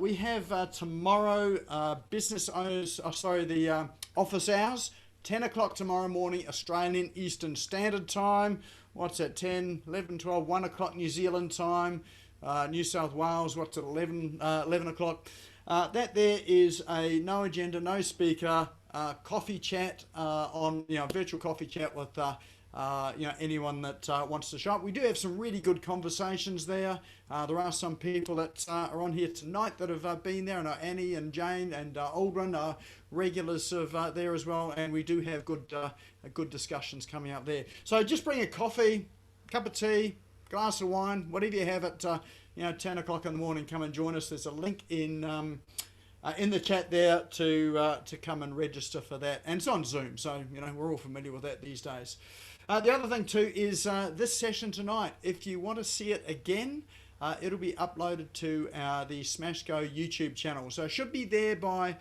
We have tomorrow business owners, the office hours, 10 o'clock tomorrow morning, Australian Eastern Standard Time. What's that, 10, 11, 12, 1 o'clock New Zealand time. New South Wales, what's it, 11 o'clock. That there is a no agenda, no speaker, coffee chat on, virtual coffee chat with, anyone that wants to show up. We do have some really good conversations there. There are some people that are on here tonight that have been there. I know Annie and Jane and Aldrin are regulars of there as well. And we do have good discussions coming up there. So just bring a coffee, cup of tea, glass of wine, whatever you have at 10 o'clock in the morning. Come and join us. There's a link in the chat there to come and register for that. And it's on Zoom, so we're all familiar with that these days. The other thing too is this session tonight. If you want to see it again, it'll be uploaded to the Smash Go YouTube channel. So it should be there by,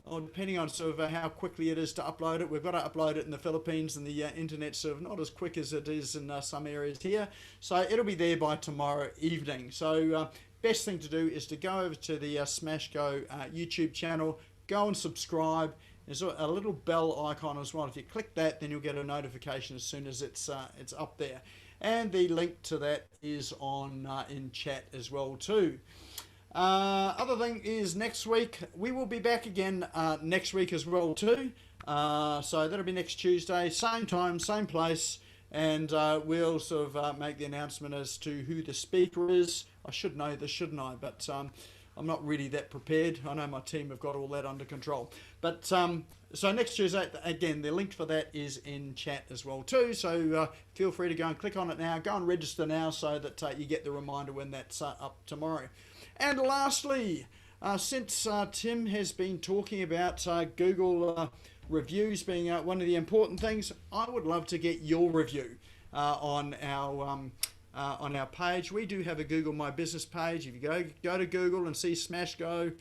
depending on sort of how quickly it is to upload it. We've got to upload it in the Philippines, and the internet's sort of not as quick as it is in some areas here. So it'll be there by tomorrow evening. So best thing to do is to go over to the Smash Go YouTube channel, go and subscribe. There's a little bell icon as well. If you click that, then you'll get a notification as soon as it's up there. And the link to that is on in chat as well too. Other thing is next week, we will be back again next week as well too. So that'll be next Tuesday, same time, same place. And we'll sort of make the announcement as to who the speaker is. I should know this, shouldn't I? But I'm not really that prepared. I know my team have got all that under control. But so next Tuesday, again, the link for that is in chat as well too. So feel free to go and click on it now. Go and register now so that you get the reminder when that's up tomorrow. And lastly, since Tim has been talking about Google reviews being one of the important things, I would love to get your review on our page. We do have a Google My Business page. If you go to Google and see Smash Go,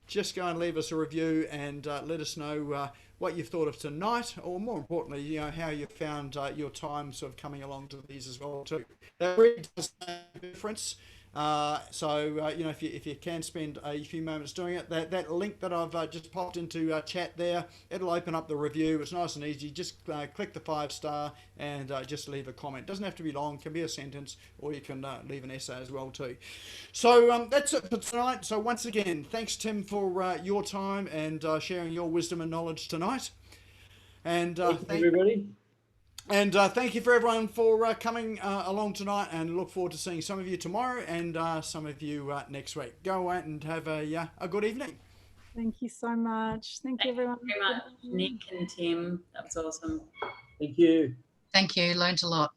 just go and leave us a review and let us know what you've thought of tonight, or more importantly, how you found your time sort of coming along to these as well too. That really does make a difference. If you can spend a few moments doing it, that link that I've just popped into chat there, it'll open up the review. It's nice and easy. Just click the 5-star and just leave a comment. Doesn't have to be long. Can be a sentence, or you can leave an essay as well too. So that's it for tonight. So once again, thanks Tim for your time and sharing your wisdom and knowledge tonight. And thank you, everybody. And thank you for everyone for coming along tonight, and look forward to seeing some of you tomorrow and some of you next week. Go out and have a good evening. Thank you so much. Thank you, everyone. Thank you very much, Nick and Tim. That was awesome. Thank you. Thank you. Learned a lot.